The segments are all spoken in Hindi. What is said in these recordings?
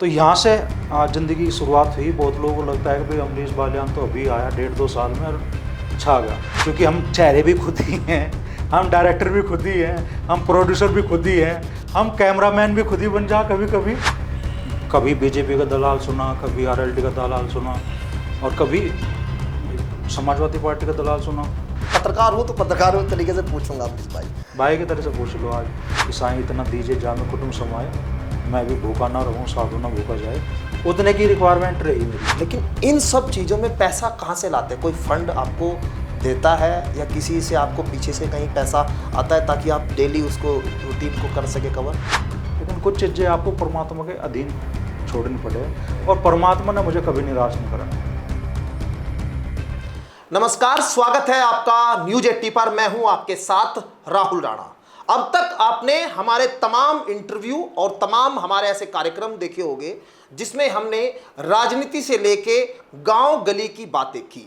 तो यहाँ से ज़िंदगी की शुरुआत हुई। बहुत लोगों को लगता है कि भाई अमरीश बालियान तो अभी आया 1.5-2 साल में और छा गया, क्योंकि हम चेहरे भी खुद ही हैं, हम डायरेक्टर भी खुद ही हैं, हम प्रोड्यूसर भी खुद ही हैं, हम कैमरामैन भी खुद ही बन जा कभी बीजेपी का दलाल सुना, कभी आरएलडी का दलाल सुना और कभी समाजवादी पार्टी का दलाल सुना। पत्रकार हो तो पत्रकार हो तरीके से पूछूंगा अमरीश भाई की तरह से पूछ लो आज कि साईं इतना दीजिए जामे कुटुंब समाए, मैं भी भूखा ना रहूँ साधु ना भूखा जाए, उतने की रिक्वायरमेंट रही मेरी। लेकिन इन सब चीज़ों में पैसा कहाँ से लाते हैं? कोई फंड आपको देता है या किसी से आपको पीछे से कहीं पैसा आता है ताकि आप डेली उसको रूटीन को कर सके कवर? लेकिन कुछ चीज़ें आपको परमात्मा के अधीन छोड़नी पड़े और परमात्मा ने मुझे कभी निराश नहीं करा। नमस्कार, स्वागत है आपका न्यूज 80 पर। मैं हूं आपके साथ राहुल राणा। अब तक आपने हमारे तमाम इंटरव्यू और तमाम हमारे ऐसे कार्यक्रम देखे होंगे जिसमें हमने राजनीति से लेके गांव गली की बातें की।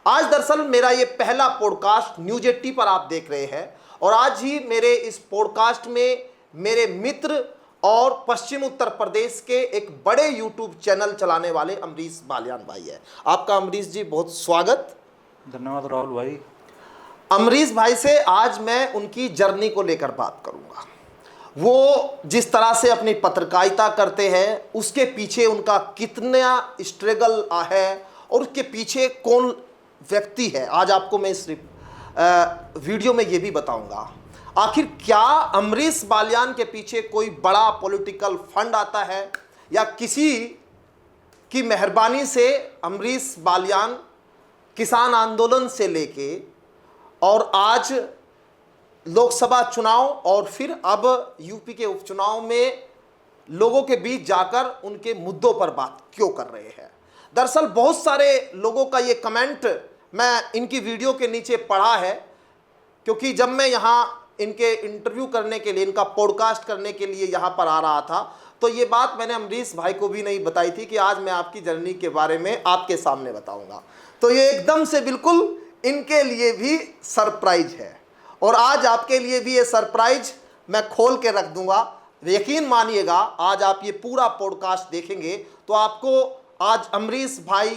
आज दरअसल मेरा ये पहला पॉडकास्ट न्यूज 80 पर आप देख रहे हैं और आज ही मेरे इस पॉडकास्ट में मेरे मित्र और पश्चिम उत्तर प्रदेश के एक बड़े यूट्यूब चैनल चलाने वाले अमरीश बालियान भाई है। आपका अमरीश जी बहुत स्वागत। धन्यवाद राहुल भाई। अमरीश भाई से आज मैं उनकी जर्नी को लेकर बात करूंगा। वो जिस तरह से अपनी पत्रकारिता करते हैं उसके पीछे उनका कितना स्ट्रगल है और उसके पीछे कौन व्यक्ति है, आज आपको मैं इस वीडियो में ये भी बताऊंगा। आखिर क्या अमरीश बालियान के पीछे कोई बड़ा पॉलिटिकल फंड आता है या किसी की मेहरबानी से अमरीश बालियान किसान आंदोलन से लेके और आज लोकसभा चुनाव और फिर अब यूपी के उपचुनाव में लोगों के बीच जाकर उनके मुद्दों पर बात क्यों कर रहे हैं। दरअसल बहुत सारे लोगों का ये कमेंट मैं इनकी वीडियो के नीचे पढ़ा है, क्योंकि जब मैं यहाँ इनके इंटरव्यू करने के लिए, इनका पॉडकास्ट करने के लिए यहाँ पर आ रहा था तो ये बात मैंने अमरीश भाई को भी नहीं बताई थी कि आज मैं आपकी जर्नी के बारे में आपके सामने बताऊंगा। तो ये एकदम से बिल्कुल इनके लिए भी सरप्राइज है और आज आपके लिए भी ये सरप्राइज मैं खोल के रख दूंगा। यकीन मानिएगा, आज आप ये पूरा पॉडकास्ट देखेंगे तो आपको आज अमरीश भाई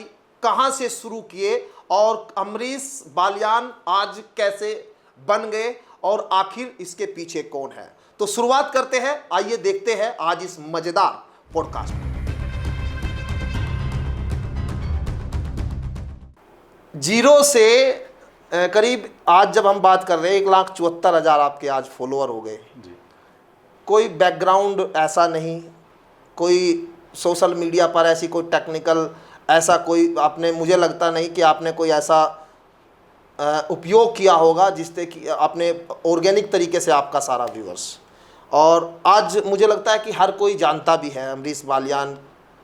कहाँ से शुरू किए और अमरीश बालियान आज कैसे बन गए और आखिर इसके पीछे कौन है। तो शुरुआत करते हैं, आइए देखते हैं आज इस मजेदार पॉडकास्ट में। जीरो से करीब आज जब हम बात कर रहे हैं 1,74,000 आपके आज फॉलोअर हो गए। कोई बैकग्राउंड ऐसा नहीं, कोई सोशल मीडिया पर ऐसी कोई टेक्निकल ऐसा कोई आपने, मुझे लगता नहीं कि आपने कोई ऐसा उपयोग किया होगा जिससे कि आपने ऑर्गेनिक तरीके से आपका सारा व्यूअर्स, और आज मुझे लगता है कि हर कोई जानता भी है अमरीश बालियान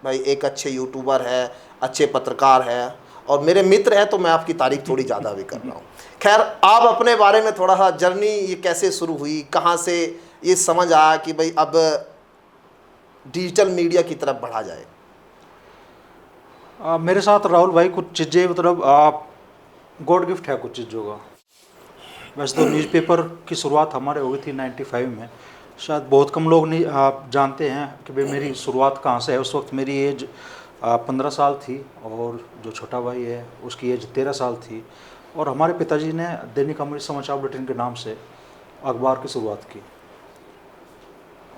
भाई एक अच्छे यूट्यूबर है, अच्छे पत्रकार है और मेरे मित्र हैं, तो मैं आपकी तारीफ थोड़ी ज़्यादा भी कर रहा हूँ। खैर, आप अपने बारे में थोड़ा सा जर्नी ये कैसे शुरू हुई, कहाँ से ये समझ आया कि भाई अब डिजिटल मीडिया की तरफ बढ़ा जाए? मेरे साथ राहुल भाई कुछ चीज़ें मतलब गॉड गिफ्ट है कुछ चीज़ों का। वैसे तो न्यूज़पेपर की शुरुआत हमारे हो गई थी 95 में। शायद बहुत कम लोग नहीं आप जानते हैं कि भाई मेरी शुरुआत कहाँ से है। उस वक्त मेरी एज 15 साल थी और जो छोटा भाई है उसकी एज 13 साल थी और हमारे पिताजी ने दैनिक अमरीश समाचार बुलेटिन के नाम से अखबार की शुरुआत की।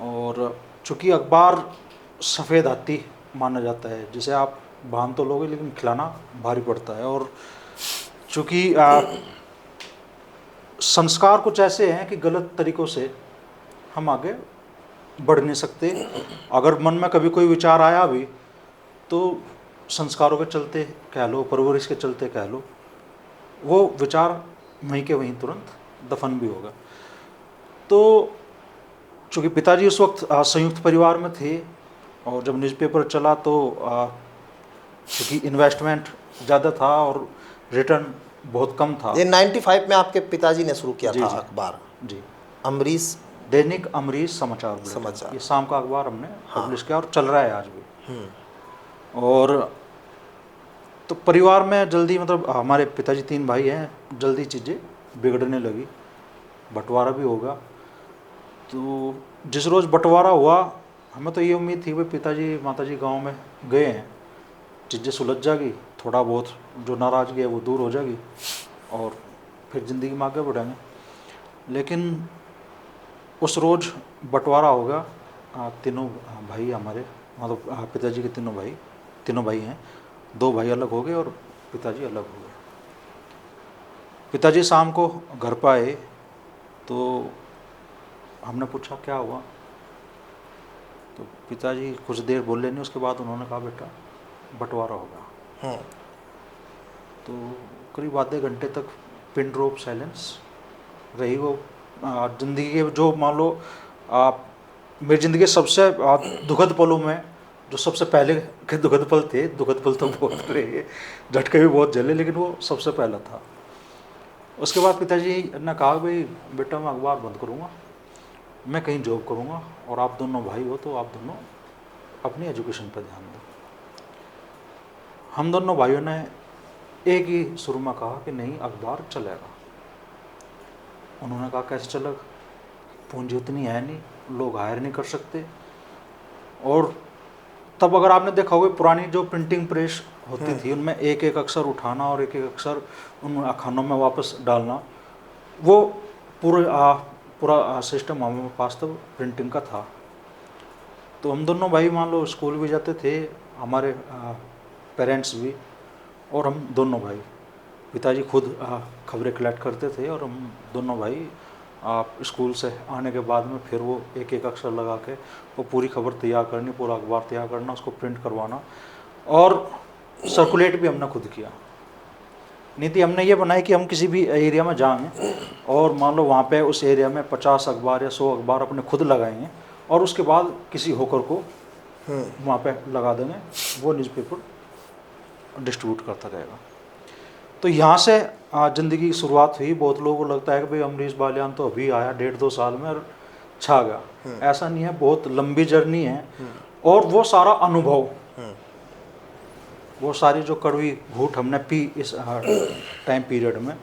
और चूँकि अखबार सफ़ेद हाथी माना जाता है, जिसे आप बांध तो लोगे लेकिन खिलाना भारी पड़ता है, और चूँकि संस्कार कुछ ऐसे हैं कि गलत तरीक़ों से हम आगे बढ़ नहीं सकते। अगर मन में कभी कोई विचार आया भी तो संस्कारों के चलते कह लो, परवरिश के चलते कह लो, वो विचार वहीं के वहीं तुरंत दफन भी होगा। तो चूँकि पिताजी उस वक्त संयुक्त परिवार में थे और जब न्यूज़पेपर चला तो चूँकि इन्वेस्टमेंट ज़्यादा था और रिटर्न बहुत कम था। ये 95 में आपके पिताजी ने शुरू किया था जी, अखबार? जी, अमरीश दैनिक अमरीश समाचार बुलेटिन। ये शाम का अखबार हमने पब्लिश किया और चल रहा है आज भी। और तो परिवार में जल्दी मतलब हमारे पिताजी 3 भाई हैं, जल्दी चीज़ें बिगड़ने लगी, बंटवारा भी होगा। तो जिस रोज़ बंटवारा हुआ हमें तो ये उम्मीद थी भाई पिताजी माताजी गांव में गए हैं, चीज़ें सुलझ जाएगी, थोड़ा बहुत जो नाराज़गी है वो दूर हो जाएगी और फिर ज़िंदगी में आगे बढ़ेंगे। लेकिन उस रोज़ बंटवारा होगा, तीनों भाई हमारे, मतलब पिताजी के तीनों भाई हैं, 2 भाई अलग हो गए और पिताजी अलग हो गए। पिताजी शाम को घर पर आए तो हमने पूछा क्या हुआ, तो पिताजी कुछ देर बोले नहीं, उसके बाद उन्होंने कहा बेटा बंटवारा होगा। तो करीब आधे घंटे तक पिन ड्रॉप साइलेंस रही। वो ज़िंदगी के जो मान लो मेरी ज़िंदगी के सबसे दुखद पलों में जो सबसे पहले के दुखद पल थे, दुखद पल तो बहुत रहे, झटके भी बहुत झेले, लेकिन वो सबसे पहला था। उसके बाद पिताजी ने कहा भाई बेटा मैं अखबार बंद करूँगा, मैं कहीं जॉब करूँगा और आप दोनों भाई हो तो आप दोनों अपनी एजुकेशन पर ध्यान दो। हम दोनों भाइयों ने एक ही शुरू में कहा कि नहीं अखबार चलेगा। उन्होंने कहा कैसे चलेगा, पूंजी उतनी है नहीं, लोग हायर नहीं कर सकते। और तब अगर आपने देखा होगा पुरानी जो प्रिंटिंग प्रेस होती थी उनमें एक एक अक्षर उठाना और एक एक अक्षर उन खानों में वापस डालना, वो पूरा सिस्टम हमारे पास तब प्रिंटिंग का था। तो हम दोनों भाई मान लो स्कूल भी जाते थे, हमारे पेरेंट्स भी, और हम दोनों भाई, पिताजी खुद खबरें कलेक्ट करते थे और हम दोनों भाई स्कूल से आने के बाद में फिर वो एक एक अक्षर लगा के वो पूरी खबर तैयार करनी, पूरा अखबार तैयार करना, उसको प्रिंट करवाना, और सर्कुलेट भी हमने खुद किया। नीति हमने ये बनाई कि हम किसी भी एरिया में जाएंगे और मान लो वहाँ पे उस एरिया में 50 अखबार या 100 अखबार अपने खुद लगाएंगे और उसके बाद किसी होकर को वहाँ पे लगा देंगे, वो न्यूज़पेपर डिस्ट्रीब्यूट करता रहेगा। तो यहाँ से ज़िंदगी की शुरुआत हुई। बहुत लोगों को लगता है कि भाई अमरीश बालियान तो अभी आया 1.5-2 साल में और छा गया, ऐसा नहीं है, बहुत लंबी जर्नी है। और वो सारा अनुभव, वो सारी जो कड़वी घूंट हमने पी इस टाइम पीरियड में,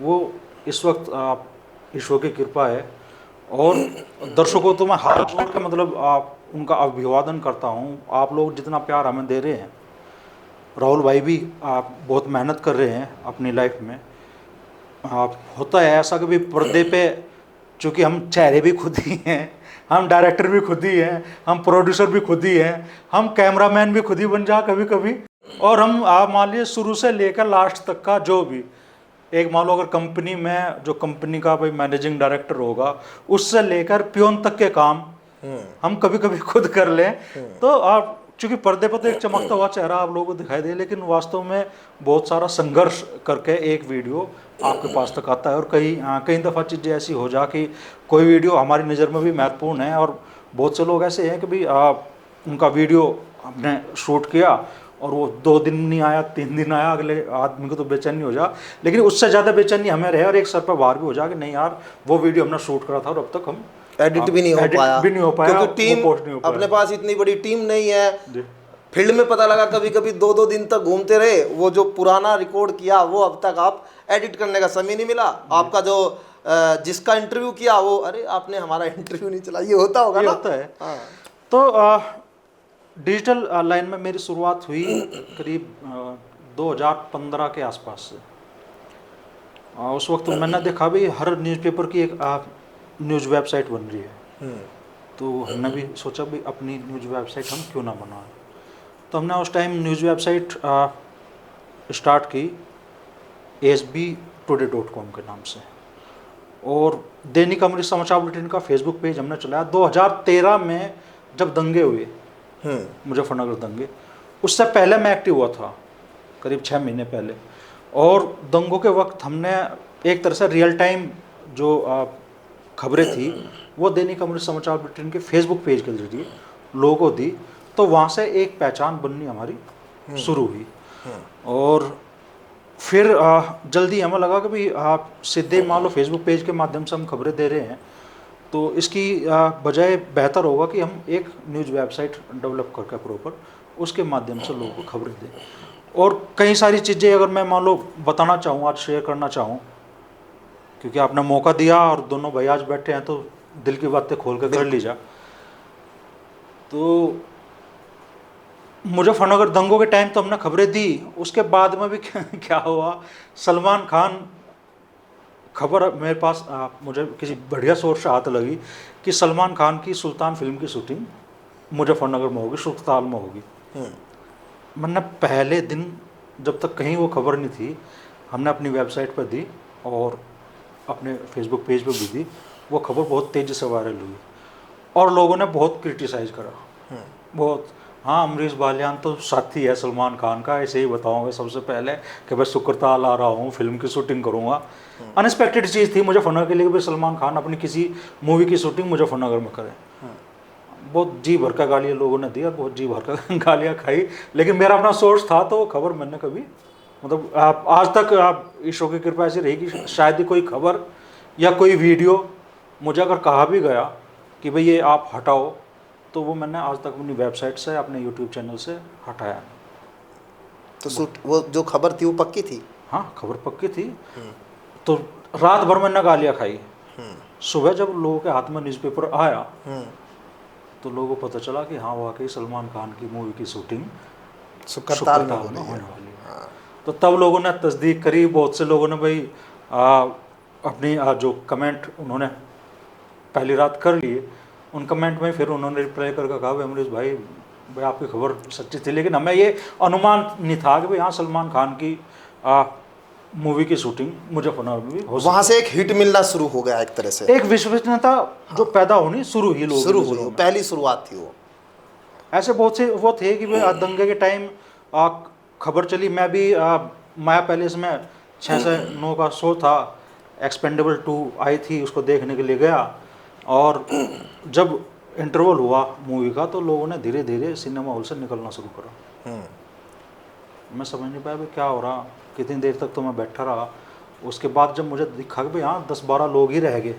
वो इस वक्त ईश्वर की कृपा है। और दर्शकों तो मैं हाथ जोड़ के मतलब उनका अभिवादन करता हूँ। आप लोग जितना प्यार हमें दे रहे हैं, राहुल भाई भी आप बहुत मेहनत कर रहे हैं अपनी लाइफ में। होता है ऐसा कि भी पर्दे पे चूँकि हम चेहरे भी खुद ही हैं, हम डायरेक्टर भी खुद ही हैं, हम प्रोड्यूसर भी खुद ही हैं, हम कैमरामैन भी खुद ही बन जा कभी कभी, और हम आप मान लीजिए शुरू से लेकर लास्ट तक का जो भी एक मान लो अगर कंपनी में जो कंपनी का भाई मैनेजिंग डायरेक्टर होगा उससे लेकर पियोन तक के काम हम कभी कभी खुद कर लें। तो आप चूँकि पर्दे पर तो एक चमकता हुआ चेहरा आप लोगों को दिखाई दे, लेकिन वास्तव में बहुत सारा संघर्ष करके एक वीडियो आपके पास तक आता है। और कई दफ़ा चीज़ें ऐसी हो जा कि कोई वीडियो हमारी नज़र में भी महत्वपूर्ण है और बहुत से लोग ऐसे हैं कि भाई उनका वीडियो हमने शूट किया और वो 2 दिन नहीं आया, 3 दिन आया, अगले आदमी को तो बेचैनी हो जा, लेकिन उससे ज़्यादा बेचैनी हमें रहे और एक सर पर बार भी हो जा कि नहीं यार वो वीडियो हमने शूट करा था और अब तक हम एडिट भी नहीं हो पाया क्योंकि टीम अपने पास इतनी बड़ी टीम नहीं है। फील्ड में पता लगा कभी कभी 2-2 दिन तक घूमते रहे, वो जो पुराना रिकॉर्ड किया वो अब तक आप एडिट करने का समय नहीं मिला। आपका जो जिसका इंटरव्यू किया वो अरे आपने हमारा इंटरव्यू नहीं चला, ये होता होगा ना। होता है। तो डिजिटल लाइन में मेरी शुरुआत हुई करीब 2015 के आसपास से। उस वक्त मैंने देखा भी हर न्यूज़पेपर की एक न्यूज़ वेबसाइट बन रही है, तो हमने भी सोचा भी अपनी न्यूज़ वेबसाइट हम क्यों ना बनाएं। तो हमने उस टाइम न्यूज़ वेबसाइट स्टार्ट की asbtoday.com के नाम से, और दैनिक अमृत समाचार बुलेटिन का फेसबुक पेज हमने चलाया। 2013 में जब दंगे हुए, मुजफ्फरनगर दंगे, उससे पहले मैं एक्टिव हुआ था करीब 6 महीने पहले, और दंगों के वक्त हमने एक तरह से रियल टाइम जो खबरें थी वो दैनिक अमृत समाचार बुलेटिन के फेसबुक पेज के जरिए लोगों को दी। तो वहाँ से एक पहचान बननी हमारी शुरू हुई। और फिर जल्दी हमें लगा कि भाई आप सीधे मान लो फेसबुक पेज के माध्यम से हम खबरें दे रहे हैं, तो इसकी बजाय बेहतर होगा कि हम एक न्यूज़ वेबसाइट डेवलप करके प्रॉपर उसके माध्यम से लोगों को खबरें दें। और कई सारी चीज़ें अगर मैं मान लो बताना चाहूँ, आज शेयर करना चाहूँ, क्योंकि आपने मौका दिया और दोनों भाई आज बैठे हैं तो दिल की बातें खोल कर कर लीजिए। तो मुजफ्फरनगर दंगों के टाइम तो हमने खबरें दी, उसके बाद में भी क्या हुआ, सलमान खान खबर मेरे पास मुझे किसी बढ़िया सोर्स से हाथ लगी कि सलमान खान की सुल्तान फिल्म की शूटिंग मुजफ्फरनगर में होगी, सुख्ताल में होगी। मैंने पहले दिन जब तक कहीं वो खबर नहीं थी, हमने अपनी वेबसाइट पर दी और अपने फेसबुक पेज पर भी दी। वो खबर बहुत तेज़ी से वायरल हुई और लोगों ने बहुत क्रिटिसाइज़ करा, बहुत। हाँ, अमरीश बालियान तो साथी है सलमान खान का, ऐसे ही बताऊंगा सबसे पहले कि भाई शुक्रताल आ रहा हूँ, फिल्म की शूटिंग करूँगा। अनएक्सपेक्टेड चीज़ थी मुजफ्फरनगर के लिए कि भाई सलमान खान अपनी किसी मूवी की शूटिंग मुजफ्फरनगर में करे। बहुत जी भर का गालियाँ लोगों ने दिया, बहुत जी भर का गालियाँ खाई, लेकिन मेरा अपना सोर्स था तो वो खबर मैंने कभी, मतलब आप आज तक आप ईश्वर की कृपा ऐसी रही कि शायद ही कोई खबर या कोई वीडियो मुझे अगर कहा भी गया कि भाई ये आप हटाओ, तो वो मैंने आज तक अपनी वेबसाइट से, अपने यूट्यूब चैनल से हटाया। तो वो जो खबर थी वो पक्की थी? हाँ, खबर पक्की थी। तो रात भर मैंने गालियाँ खाई। सुबह जब लोगों के हाथ में न्यूज़पेपर आया तो लोगों को पता चला कि हाँ वाकई सलमान खान की मूवी की शूटिंग शुक्रताल में होने वाली है। तो तब लोगों ने तस्दीक करी, बहुत से लोगों ने भाई अपनी जो कमेंट उन्होंने पहली रात कर लिए, उन कमेंट में फिर उन्होंने रिप्लाई करके कहा भाई अमरीश भाई आपकी खबर सच्ची थी, लेकिन हमें ये अनुमान नहीं था कि भाई हाँ सलमान खान की मूवी की शूटिंग मुजफ्फरनगर में भी हो सकती है। वहाँ से एक हिट मिलना शुरू हो गया, एक तरह से एक विश्वसनीयता जो पैदा होनी शुरू हुई, लोग शुरू हुई, पहली शुरुआत थी वो। ऐसे बहुत से वो थे कि भाई दंगे के टाइम खबर चली। मैं भी माया पैलेस में 6 से 9 का शो था, एक्सपेंडेबल 2 आई थी, उसको देखने के लिए गया और जब इंटरवल हुआ मूवी का तो लोगों ने धीरे धीरे सिनेमा हॉल से निकलना शुरू करा। मैं समझ नहीं पाया भाई क्या हो रहा, कितनी देर तक तो मैं बैठा रहा। उसके बाद जब मुझे दिखा कि भाई हाँ 10-12 लोग ही रह गए,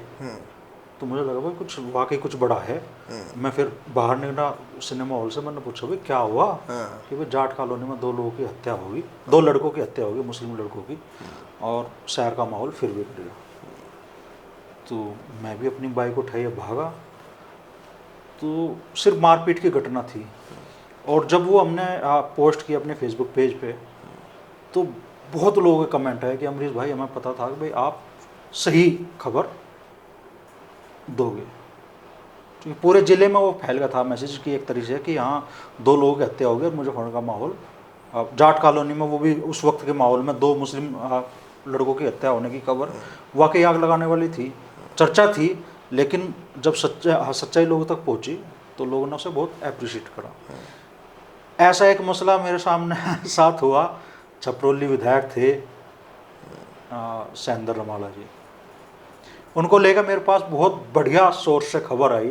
तो मुझे लगा भाई कुछ वाकई कुछ बड़ा है। मैं फिर बाहर निकला सिनेमा हॉल से, मैंने पूछा भाई क्या हुआ, कि भाई जाट कॉलोनी में 2 लोगों की हत्या होगी, 2 लड़कों की हत्या होगी, मुस्लिम लड़कों की, और शहर का माहौल फिर बिगड़ गया। तो मैं भी अपनी बाइक उठाई भागा, तो सिर्फ मारपीट की घटना थी। और जब वो हमने पोस्ट की अपने फेसबुक पेज पे, तो बहुत लोगों के कमेंट आए कि अमरीश भाई हमें पता था कि भाई आप सही खबर दोगे, क्योंकि पूरे ज़िले में वो फैल गया था मैसेज की एक तरीके से कि हाँ 2 लोगों की हत्या हो गई और मुजफ्फरनगर का माहौल, जाट कॉलोनी में वो भी उस वक्त के माहौल में 2 मुस्लिम लड़कों की हत्या होने की खबर वाकई आग लगाने वाली थी, चर्चा थी। लेकिन जब सच्चाई लोगों तक पहुंची तो लोगों ने उसे बहुत अप्रिशिएट करा। ऐसा एक मसला मेरे सामने साथ हुआ, छपरौली विधायक थे सैंदर रमाला जी, उनको लेकर मेरे पास बहुत बढ़िया सोर्स से खबर आई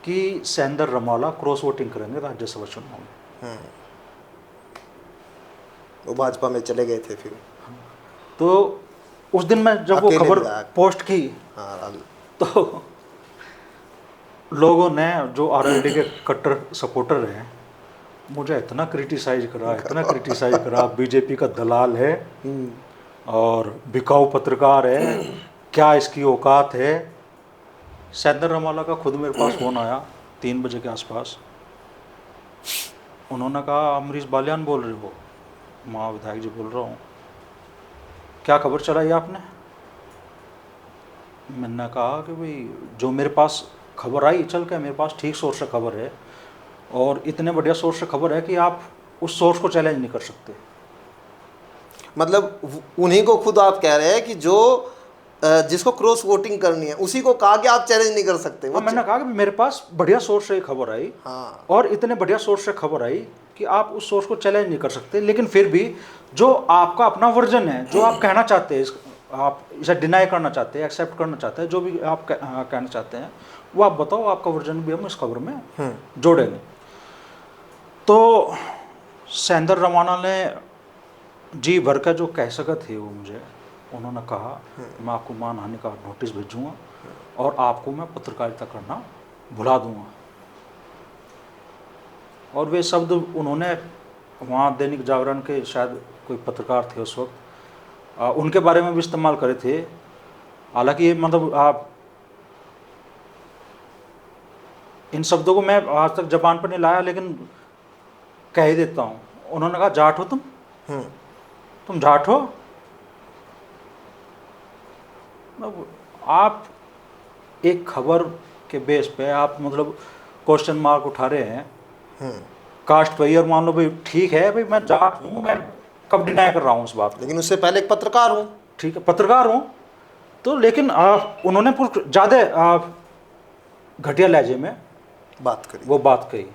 कि सैंदर रमाला क्रॉस वोटिंग करेंगे राज्यसभा चुनाव में। वो भाजपा में चले गए थे फिर। तो उस दिन मैं जब वो खबर पोस्ट की तो लोगों ने, जो आरएलडी के कट्टर सपोर्टर हैं, मुझे इतना क्रिटिसाइज करा, बीजेपी का दलाल है और बिकाऊ पत्रकार है, क्या इसकी औकात है। सैंदर रमाला का खुद मेरे पास फ़ोन आया 3 बजे के आसपास, उन्होंने कहा अमरीश बालियान बोल रहे हो? माँ विधायक जी बोल रहा हूँ, क्या खबर चलाई आपने? मैंने कहा कि भाई जो मेरे पास खबर आई चल के, मेरे पास ठीक सोर्स से खबर है और इतने बढ़िया सोर्स से खबर है कि आप उस सोर्स को चैलेंज नहीं कर सकते। मतलब उन्हीं को खुद आप कह रहे हैं कि जो जिसको क्रॉस वोटिंग करनी है उसी को कहा कि आप चैलेंज नहीं कर सकते। हाँ, मैंने कहा कि मेरे पास बढ़िया सोर्स से खबर आई, हाँ, और इतने बढ़िया सोर्स से खबर आई कि आप उस सोर्स को चैलेंज नहीं कर सकते, लेकिन फिर भी जो आपका अपना वर्जन है, जो आप कहना चाहते हैं, आप इसे डिनाई करना चाहते हैं, एक्सेप्ट करना चाहते हैं, जो भी आप कहना चाहते हैं वो आप बताओ, आपका वर्जन भी हम इस खबर में जोड़ेंगे। तो सैंदर रमाना ने जी भर का जो कह सका थे वो मुझे, उन्होंने कहा मैं आपको मानहानि का नोटिस भेजूँगा और आपको मैं पत्रकारिता करना भुला दूँगा। और वे शब्द उन्होंने वहाँ दैनिक जागरण के शायद कोई पत्रकार थे उस वक्त, उनके बारे में भी इस्तेमाल करे थे। हालांकि ये मतलब आप इन शब्दों को मैं आज तक जबान पर नहीं लाया, लेकिन कह ही देता हूँ। उन्होंने कहा जाट हो तुम जाट हो। मतलब आप एक खबर के बेस पे आप मतलब क्वेश्चन मार्क उठा रहे हैं कास्ट पे, और मान लो भाई ठीक है भाई मैं जाट हूँ, मैं कब डिनाई कर रहा हूँ उस बात को, लेकिन उससे पहले एक पत्रकार हूँ। ठीक है पत्रकार हूँ। तो लेकिन उन्होंने ज़्यादा घटिया लहजे में बात करी, वो बात कही,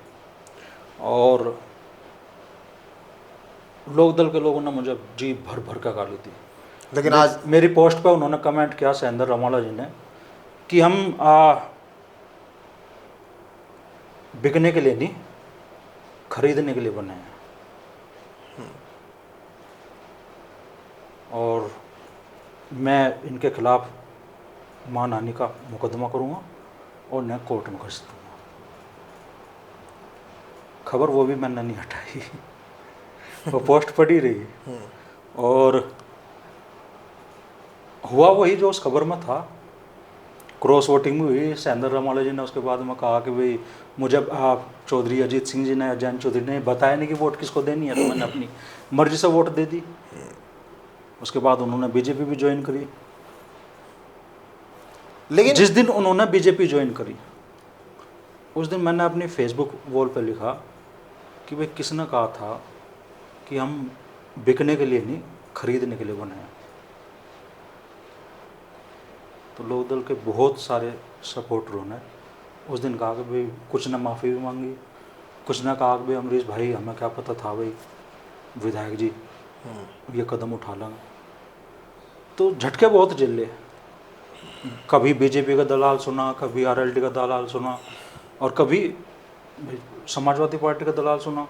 और लोक दल के लोगों ने मुझे जी भर भर का गाली दी। लेकिन आज मेरी पोस्ट पे उन्होंने कमेंट किया, सैंदर रमाला जी ने, कि हम बिकने के लिए नहीं, खरीदने के लिए बने हैं। और मैं इनके खिलाफ मानहानि का मुकदमा करूंगा और उन्हें कोर्ट में घसीट दूंगा। खबर वो भी मैंने नहीं हटाई, वो पोस्ट पड़ी रही। और हुआ वही जो उस खबर में था, क्रॉस वोटिंग में हुई। सैंदर रमाला जी ने उसके बाद में कहा कि भाई मुझे चौधरी अजीत सिंह जी ने, जैन चौधरी ने बताया नहीं कि वोट किसको देनी है, तो मैंने अपनी मर्जी से वोट दे दी। उसके बाद उन्होंने बीजेपी भी ज्वाइन करी। लेकिन जिस दिन उन्होंने बीजेपी ज्वाइन करी उस दिन मैंने अपनी फेसबुक वॉल पर लिखा कि भाई किसने कहा था कि हम बिकने के लिए नहीं, खरीदने के लिए बने हैं। तो लोक दल के बहुत सारे सपोर्टरों ने उस दिन कहा कि भाई कुछ ने माफ़ी भी मांगी, कुछ ने कहा कि भाई अमरीश भाई हमें क्या पता था भाई विधायक जी ये कदम उठा लेंगे। तो झटके बहुत झेले, कभी बीजेपी का दलाल सुना, कभी आरएलडी का दलाल सुना, और कभी समाजवादी पार्टी का दलाल सुना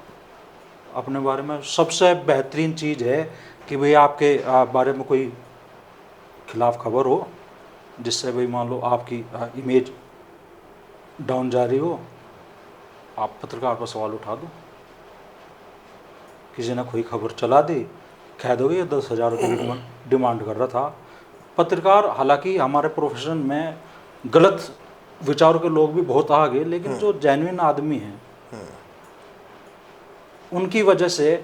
अपने बारे में। सबसे बेहतरीन चीज़ है कि भाई आपके बारे में कोई खिलाफ खबर हो जिससे भाई मान लो आपकी इमेज डाउन जा रही हो, आप पत्रकार पर सवाल उठा दो। किसी ने कोई खबर चला दी, कह दोगे ये 10,000 रुपये की डिमांड कर रहा था। पत्रकार, हालांकि हमारे प्रोफेशन में गलत विचारों के लोग भी बहुत आ गए, लेकिन जो जेन्युइन आदमी हैं उनकी वजह से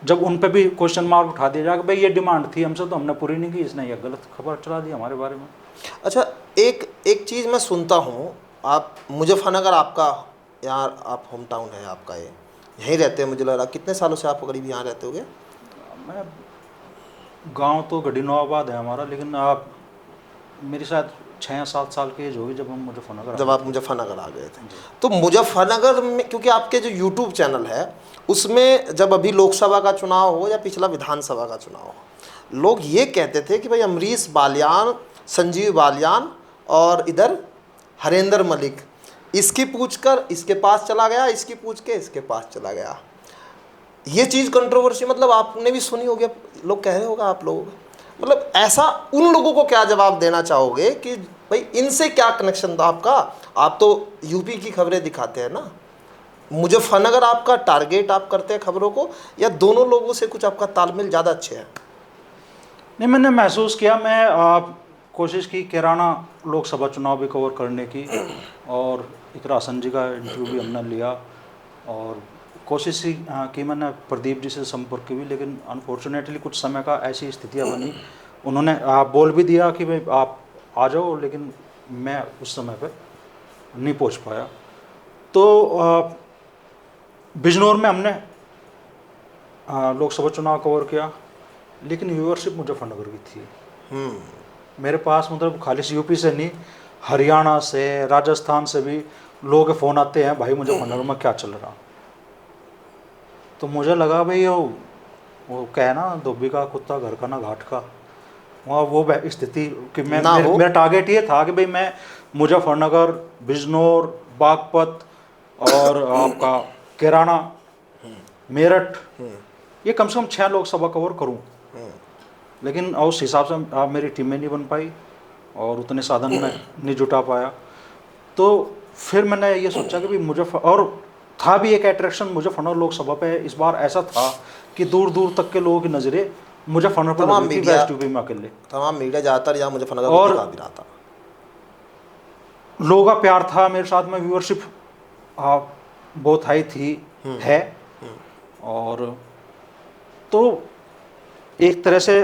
जब उन पे भी क्वेश्चन मार्क उठा दिया जाए कि भाई ये डिमांड थी हमसे तो हमने पूरी नहीं की, इसने ये गलत खबर चला दी हमारे बारे में। अच्छा, एक चीज़ मैं सुनता हूँ, आप मुजफ्फरनगर आपका यहाँ आप होम टाउन है आपका, ये यहीं रहते हैं मुझे लग रहा। कितने सालों से आप करीब यहाँ रहते होगे? मैं गांव तो गढ़ी नवाबाद है हमारा, लेकिन आप मेरी शायद 6 या 7 साल की एज होगी जब हम मुजफ्फरनगर जब आप मुजफ्फरनगर आ गए थे। तो मुजफ्फरनगर में, क्योंकि आपके जो यूट्यूब चैनल है उसमें जब अभी लोकसभा का चुनाव हो या पिछला विधानसभा का चुनाव हो, लोग ये कहते थे कि भाई अमरीश बालियान, संजीव बालियान और इधर हरेंद्र मलिक, इसकी पूछ कर इसके पास चला गया, इसकी पूछ के इसके पास चला गया। ये चीज़ कंट्रोवर्सी, मतलब आपने भी सुनी होगी, लोग कह रहे होगा आप लोगों को, मतलब ऐसा उन लोगों को क्या जवाब देना चाहोगे कि भाई इनसे क्या कनेक्शन था आपका? आप तो यूपी की खबरें दिखाते हैं ना, मुजफ्फरनगर आपका टारगेट आप करते हैं खबरों को, या दोनों लोगों से कुछ आपका तालमेल ज़्यादा अच्छे है? नहीं, मैंने महसूस किया, मैं कोशिश की कैराना लोकसभा चुनाव भी कवर करने की, और इकरा हसन जी का इंटरव्यू भी हमने लिया, और कोशिश की मैंने प्रदीप जी से संपर्क की भी, लेकिन अनफॉर्चुनेटली कुछ समय का ऐसी स्थितियाँ बनी, उन्होंने बोल भी दिया कि भाई आप आ जाओ, लेकिन मैं उस समय पे नहीं पहुंच पाया। तो बिजनौर में हमने लोकसभा चुनाव कवर किया, लेकिन व्यूअरशिप मुजफ्फरनगर की थी। मेरे पास मतलब खाली यूपी से नहीं, हरियाणा से, राजस्थान से भी लोगों के फ़ोन आते हैं, भाई मुजफ्फरनगर में क्या चल रहा। तो मुझे लगा भाई वो कहना धोबी का कुत्ता घर का ना घाट का, वहाँ वो स्थिति कि मेरा टारगेट ये था कि भाई मैं मुजफ्फरनगर, बिजनौर, बागपत और आपका कैराना, मेरठ, ये कम से कम 6 लोकसभा कवर करूं। लेकिन उस हिसाब से मेरी टीमें नहीं बन पाई और उतने साधन में नहीं जुटा पाया। तो फिर मैंने ये सोचा कि भाई और था भी एक अट्रैक्शन मुजफ्फरनगर लोकसभा पे इस बार ऐसा था कि दूर दूर तक के लोगों की नज़रें मुजफ्फरनगर पर लगी थी, वेस्ट यूपी में अकेले। तमाम मीडिया ज़्यादातर यहाँ मुजफ्फरनगर को दिखा भी रहा था, लोगों का प्यार था मेरे साथ में, व्यूअरशिप बहुत हाई थी है। और तो एक तरह से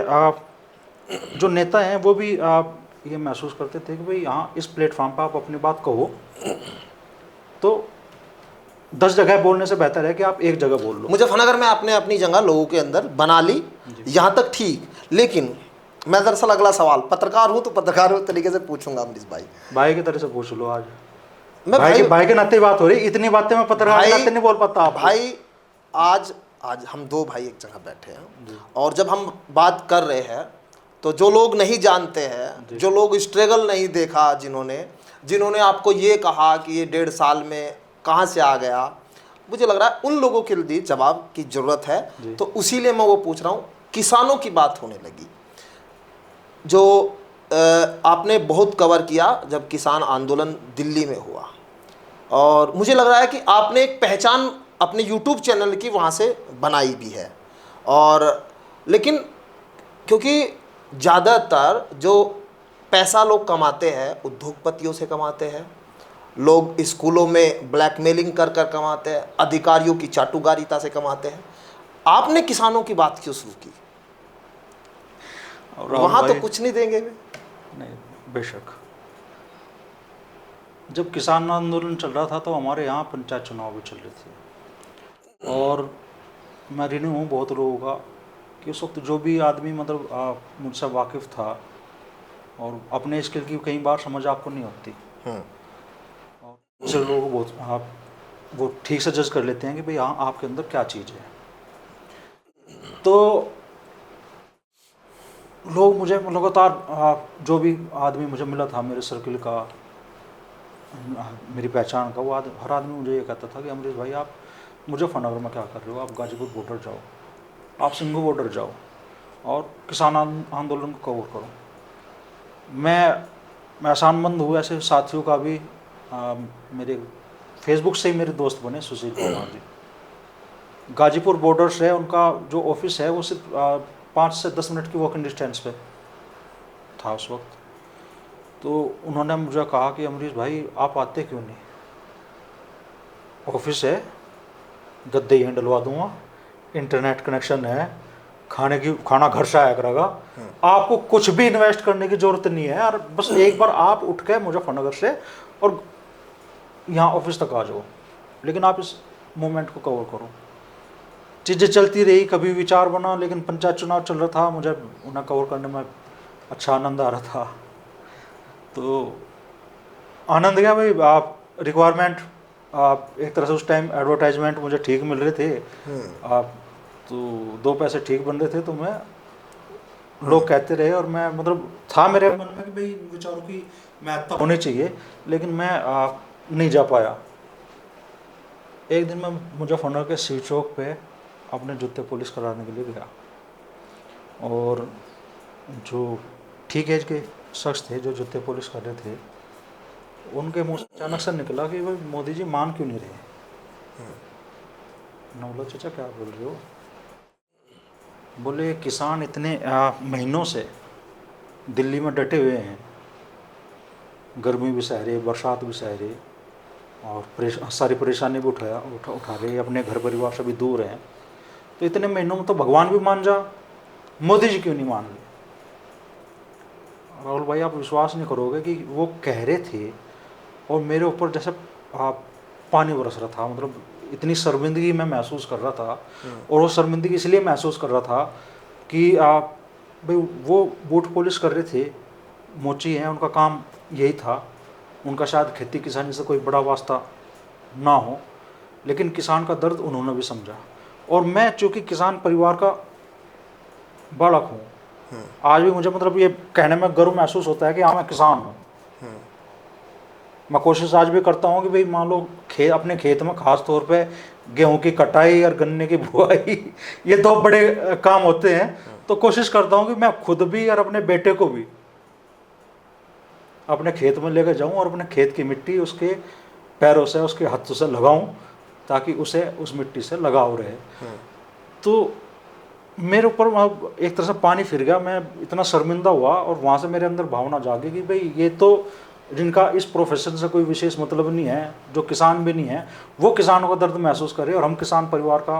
जो नेता हैं वो भी ये महसूस करते थे कि भाई यहाँ इस प्लेटफॉर्म पर आप अपनी बात कहो तो 10 जगह बोलने से बेहतर है कि आप एक जगह बोल लो। मुजफ्फरनगर में आपने अपनी जगह लोगों के अंदर बना ली, यहाँ तक ठीक, लेकिन मैं दरअसल अगला सवाल पत्रकार हूँ तो पत्रकार तरीके से पूछूंगा अमरीश भाई। भाई की तरह से पूछ लो आज। मैं भाई के नाते बात हो रही, इतनी बातें मैं पत्रकार के नाते नहीं बोल पाता आपको। भाई आज हम दो भाई एक जगह बैठे हैं और जब हम बात कर रहे हैं तो जो लोग नहीं जानते हैं, जो लोग स्ट्रगल नहीं देखा, जिन्होंने आपको ये कहा कि ये 1.5 साल में कहाँ से आ गया, मुझे लग रहा है उन लोगों के लिए जवाब की ज़रूरत है। तो उसीलिए मैं वो पूछ रहा हूँ, किसानों की बात होने लगी जो आपने बहुत कवर किया जब किसान आंदोलन दिल्ली में हुआ, और मुझे लग रहा है कि आपने एक पहचान अपने YouTube चैनल की वहाँ से बनाई भी है। और लेकिन क्योंकि ज़्यादातर जो पैसा लोग कमाते हैं उद्योगपतियों से कमाते हैं, लोग स्कूलों में ब्लैकमेलिंग कर कर कमाते हैं, अधिकारियों की चाटुकारिता से कमाते हैं, आपने किसानों की बात क्यों शुरू की? वहाँ तो कुछ नहीं देंगे वे। नहीं, बेशक जब किसान आंदोलन चल रहा था तो हमारे यहाँ पंचायत चुनाव भी चल रहे थे, और मैं ऋणी हूँ बहुत लोगों का कि उस वक्त जो भी आदमी मतलब मुझसे वाकिफ़ था, और अपने स्किल की कई बार समझ आपको नहीं होती, और दूसरे लोगों को बहुत वो ठीक से जज कर लेते हैं कि भाई हाँ आपके अंदर क्या चीज़ है। तो लोग मुझे लगातार जो भी आदमी मुझे मिला था मेरे सर्किल का, मेरी पहचान का, वो हर आदमी मुझे ये कहता था कि अमरीश भाई आप मुजफ्फरनगर में क्या कर रहे हो, आप गाजीपुर बॉर्डर जाओ, आप सिंघू बॉर्डर जाओ और किसान आंदोलन को कवर करो। मैं एहसानमंद हूँ ऐसे साथियों का भी। मेरे फेसबुक से ही मेरे दोस्त बने सुशील कुमार जी, गाजीपुर बॉर्डर से उनका जो ऑफिस है वो सिर्फ 5 से 10 मिनट की वॉकिंग डिस्टेंस पे था उस वक्त। तो उन्होंने मुझे कहा कि अमरीश भाई आप आते क्यों नहीं, ऑफिस है, गद्दे ही डलवा दूंगा, इंटरनेट कनेक्शन है, खाना घर से आया करेगा, आपको कुछ भी इन्वेस्ट करने की ज़रूरत नहीं है, और बस एक बार आप उठ के मुजफ्फरनगर से और यहाँ ऑफिस तक आ जाओ, लेकिन आप इस मोमेंट को कवर करो। चीज़ें चलती रही, कभी विचार बना, लेकिन पंचायत चुनाव चल रहा था, मुझे उन्हें कवर करने में अच्छा आनंद आ रहा था। तो आनंद क्या भाई, आप रिक्वायरमेंट आप एक तरह से उस टाइम एडवर्टाइजमेंट मुझे ठीक मिल रहे थे, आप तो 2 पैसे ठीक बन रहे थे, तो मैं लोग कहते रहे, और मैं मतलब था मेरे मन में कि भाई विचारों की महत्ता होनी चाहिए, लेकिन मैं नहीं जा पाया। एक दिन मैं मुजफ्फरनगर के सी चौक पे अपने जूते पॉलिश कराने के लिए गया, और जो ठीक एज के शख्स थे जो जूते पॉलिश कर रहे थे, उनके मुंह से अचानक से निकला कि भाई मोदी जी मान क्यों नहीं रहे। मैं बोला चाचा क्या बोल रहे हो? बोले किसान इतने महीनों से दिल्ली में डटे हुए हैं, गर्मी भी सह रहे, बरसात भी सह रहे, और सारी परेशानी भी उठा रहे, अपने घर परिवार से भी दूर हैं, तो इतने महीनों में तो भगवान भी मान जा, मोदी जी क्यों नहीं मान रहे? राहुल भाई आप विश्वास नहीं करोगे कि वो कह रहे थे और मेरे ऊपर जैसे पानी बरस रहा था, मतलब इतनी शर्मिंदगी मैं महसूस कर रहा था। और वो शर्मिंदगी इसलिए महसूस कर रहा था कि भाई वो बूट पॉलिश कर रहे थे, मोची हैं, उनका काम यही था, उनका शायद खेती किसानी से कोई बड़ा वास्ता ना हो, लेकिन किसान का दर्द उन्होंने भी समझा। और मैं चूँकि किसान परिवार का बालक हूँ, आज भी मुझे मतलब ये कहने में गर्व महसूस होता है कि हाँ मैं किसान हूँ। मैं कोशिश आज भी करता हूँ कि भाई मान लो अपने खेत में खास तौर पे गेहूं की कटाई और गन्ने की बुआई ये 2 बड़े काम होते हैं, तो कोशिश करता हूँ कि मैं खुद भी और अपने बेटे को भी अपने खेत में लेकर जाऊँ और अपने खेत की मिट्टी उसके पैरों से, उसके हाथों से लगाऊं, ताकि उसे उस मिट्टी से लगाव रहे। तो मेरे ऊपर एक तरह से पानी फिर गया, मैं इतना शर्मिंदा हुआ, और वहाँ से मेरे अंदर भावना जागी कि भाई ये तो जिनका इस प्रोफेशन से कोई विशेष मतलब नहीं है, जो किसान भी नहीं है, वो किसानों का दर्द महसूस करे, और हम किसान परिवार का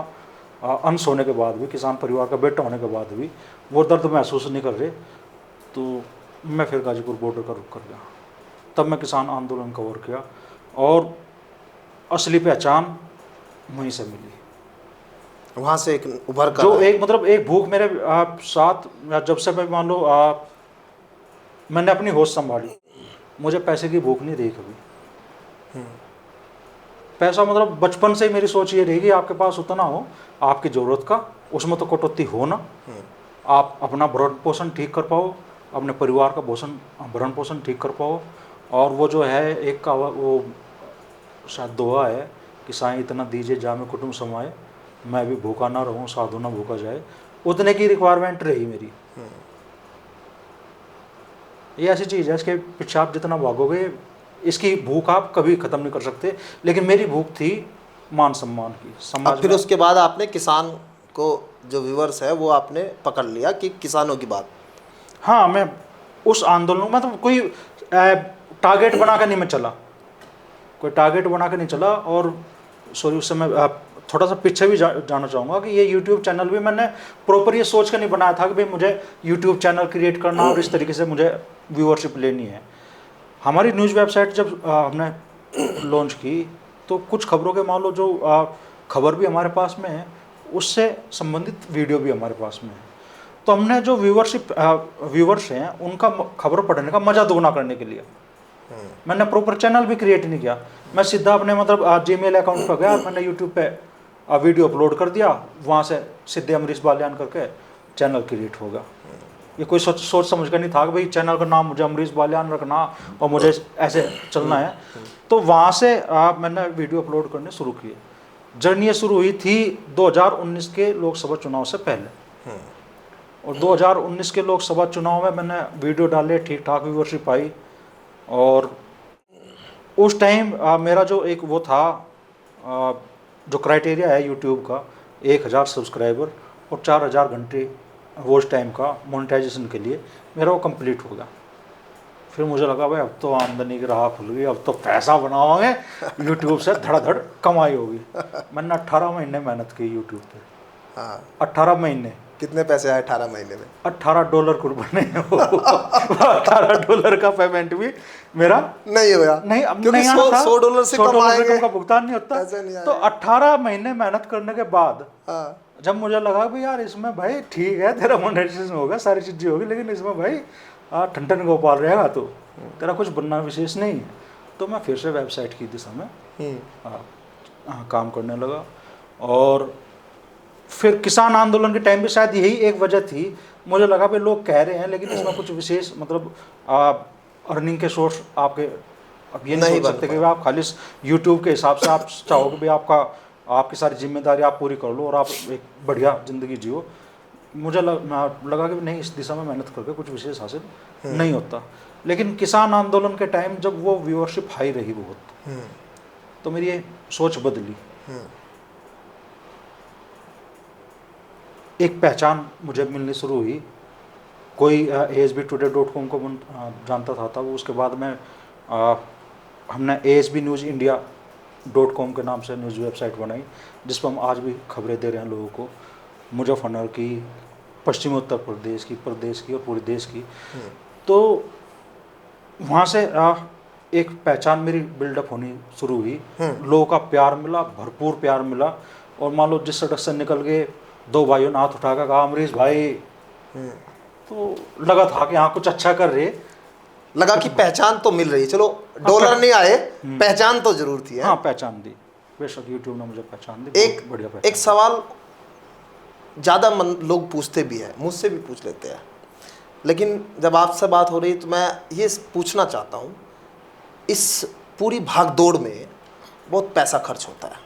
अंश होने के बाद भी, किसान परिवार का बेटा होने के बाद भी वो दर्द महसूस नहीं कर रहे, तो मैं फिर गाजीपुर बॉर्डर का रुख कर गया। तब मैं किसान आंदोलन कवर किया और असली पहचान वहीं से मिली। वहाँ से एक उभर कर जो आए। एक मतलब एक भूख मेरे साथ, जब से मैं मान लो मैंने अपनी होश संभाली, मुझे पैसे की भूख नहीं रही कभी। पैसा मतलब बचपन से ही मेरी सोच ये रही कि आपके पास उतना हो आपकी ज़रूरत का, उसमें तो कटौती हो ना, आप अपना भरण पोषण ठीक कर पाओ, अपने परिवार का भरण पोषण ठीक कर पाओ। और वो जो है एक का वो शायद दुआ है कि साईं इतना दीजिए जामे कुटुंब समाए, मैं भी भूखा ना रहूं साधु ना भूखा जाए, उतने की रिक्वायरमेंट रही मेरी। ये ऐसी चीज़ है, इसके पीछे आप जितना भागोगे इसकी भूख आप कभी ख़त्म नहीं कर सकते। लेकिन मेरी भूख थी मान सम्मान की, अब समाज फिर में। उसके बाद आपने किसान को, जो व्यूअर्स है वो आपने पकड़ लिया कि किसानों की बात। हाँ, मैं उस आंदोलन में तो कोई टारगेट बना के नहीं मैं चला, कोई टारगेट बना के नहीं चला। और सॉरी, उससे मैं थोड़ा सा पीछे भी जाना चाहूँगा कि ये यूट्यूब चैनल भी मैंने प्रॉपर ये सोच कर नहीं बनाया था कि भाई मुझे यूट्यूब चैनल क्रिएट करना और इस तरीके से मुझे व्यूअरशिप लेनी है। हमारी न्यूज़ वेबसाइट जब हमने लॉन्च की तो कुछ खबरों के मान लो जो खबर भी हमारे पास में है, उससे संबंधित वीडियो भी हमारे पास में है। तो हमने जो व्यूवर्स हैं उनका खबर पढ़ने का मज़ा दोगुना करने के लिए मैंने प्रॉपर चैनल भी क्रिएट नहीं किया। मैं सीधा अपने मतलब जीमेल अकाउंट पर गया, मैंने यूट्यूब पे वीडियो अपलोड कर दिया, वहाँ से सीधे अमरीश बालियान करके चैनल क्रिएट होगा। ये कोई सोच समझ कर नहीं था कि भाई चैनल का नाम मुझे अमरीश बालियान रखना और मुझे ऐसे चलना है। तो वहाँ से मैंने वीडियो अपलोड करने शुरू किए। जर्नी ये शुरू हुई थी 2019 के लोकसभा चुनाव से पहले, और 2019 के लोकसभा चुनाव में मैंने वीडियो डाले, ठीक ठाक व्यूअरशिप आई। और उस टाइम मेरा जो एक वो था जो क्राइटेरिया है यूट्यूब का, 1000 सब्सक्राइबर और 4000 घंटे वॉच टाइम का मोनेटाइजेशन के लिए, मेरा वो कंप्लीट हो गया। फिर मुझे लगा भाई अब तो आमदनी की राह खुल गई, अब तो पैसा बनाओगे यूट्यूब से, धड़ाधड़ कमाई होगी। मैंने 18 महीने मेहनत की यूट्यूब पे। हाँ, 18 महीने। कितने पैसे आए 18 महीने में? $18 कुर्बानी। $18 का पेमेंट भी मेरा नहीं होया, नहीं, अब क्योंकि नहीं आना था। $100 से कम आएंगे, का भुगतान नहीं होता। ऐसे नहीं तो आएगा। 18 महीने मेहनत करने के बाद हाँ, जब मुझे लगा भाई यार इसमें भाई ठीक है तेरा मोनेटाइजेशन होगा, सारी चीज़ें होगी, लेकिन इसमें भाई ठन गोपाल रहेगा तो तेरा कुछ बनना विशेष नहीं है। तो मैं फिर से वेबसाइट की दिशा में काम करने लगा। और फिर किसान आंदोलन के टाइम भी शायद यही एक वजह थी, मुझे लगा भाई लोग कह रहे हैं लेकिन इसमें कुछ विशेष मतलब अर्निंग के सोर्स आपके अब ये नहीं सोच सकते कि आप खाली यूट्यूब के हिसाब से आप चाहो कि भाई आपकी सारी जिम्मेदारी आप पूरी कर लो और आप एक बढ़िया ज़िंदगी जियो। मुझे लगा कि नहीं, इस दिशा में मेहनत करके कुछ विशेष हासिल नहीं होता। लेकिन किसान आंदोलन के टाइम जब वो व्यूअरशिप हाई रही बहुत, तो मेरी ये सोच बदली। एक पहचान मुझे मिलनी शुरू हुई। कोई asbtoday.com को जानता था तब, उसके बाद में हमने asbnewsindia.com के नाम से न्यूज़ वेबसाइट बनाई, जिस पर हम आज भी खबरें दे रहे हैं लोगों को, मुजफ्फरनगर की, पश्चिमी उत्तर प्रदेश की, प्रदेश की और पूरे देश की। तो वहाँ से एक पहचान मेरी बिल्डअप होनी शुरू हुई। लोगों का प्यार मिला, भरपूर प्यार मिला। और मान लो जिस सड़क से निकल गए, 2 भाइयों ने हाथ उठाकर कहा अमरीश भाई, तो लगा था कि हाँ कुछ अच्छा कर रहे, लगा कि पहचान तो मिल रही है। चलो डॉलर नहीं आए, पहचान तो जरूर थी। हाँ, पहचान दी, बेशक यूट्यूब ने मुझे पहचान दी। एक बढ़िया पहचान। एक सवाल ज़्यादा लोग पूछते भी हैं, मुझसे भी पूछ लेते हैं, लेकिन जब आपसे बात हो रही है तो मैं ये पूछना चाहता हूँ, इस पूरी भागदौड़ में बहुत पैसा खर्च होता है।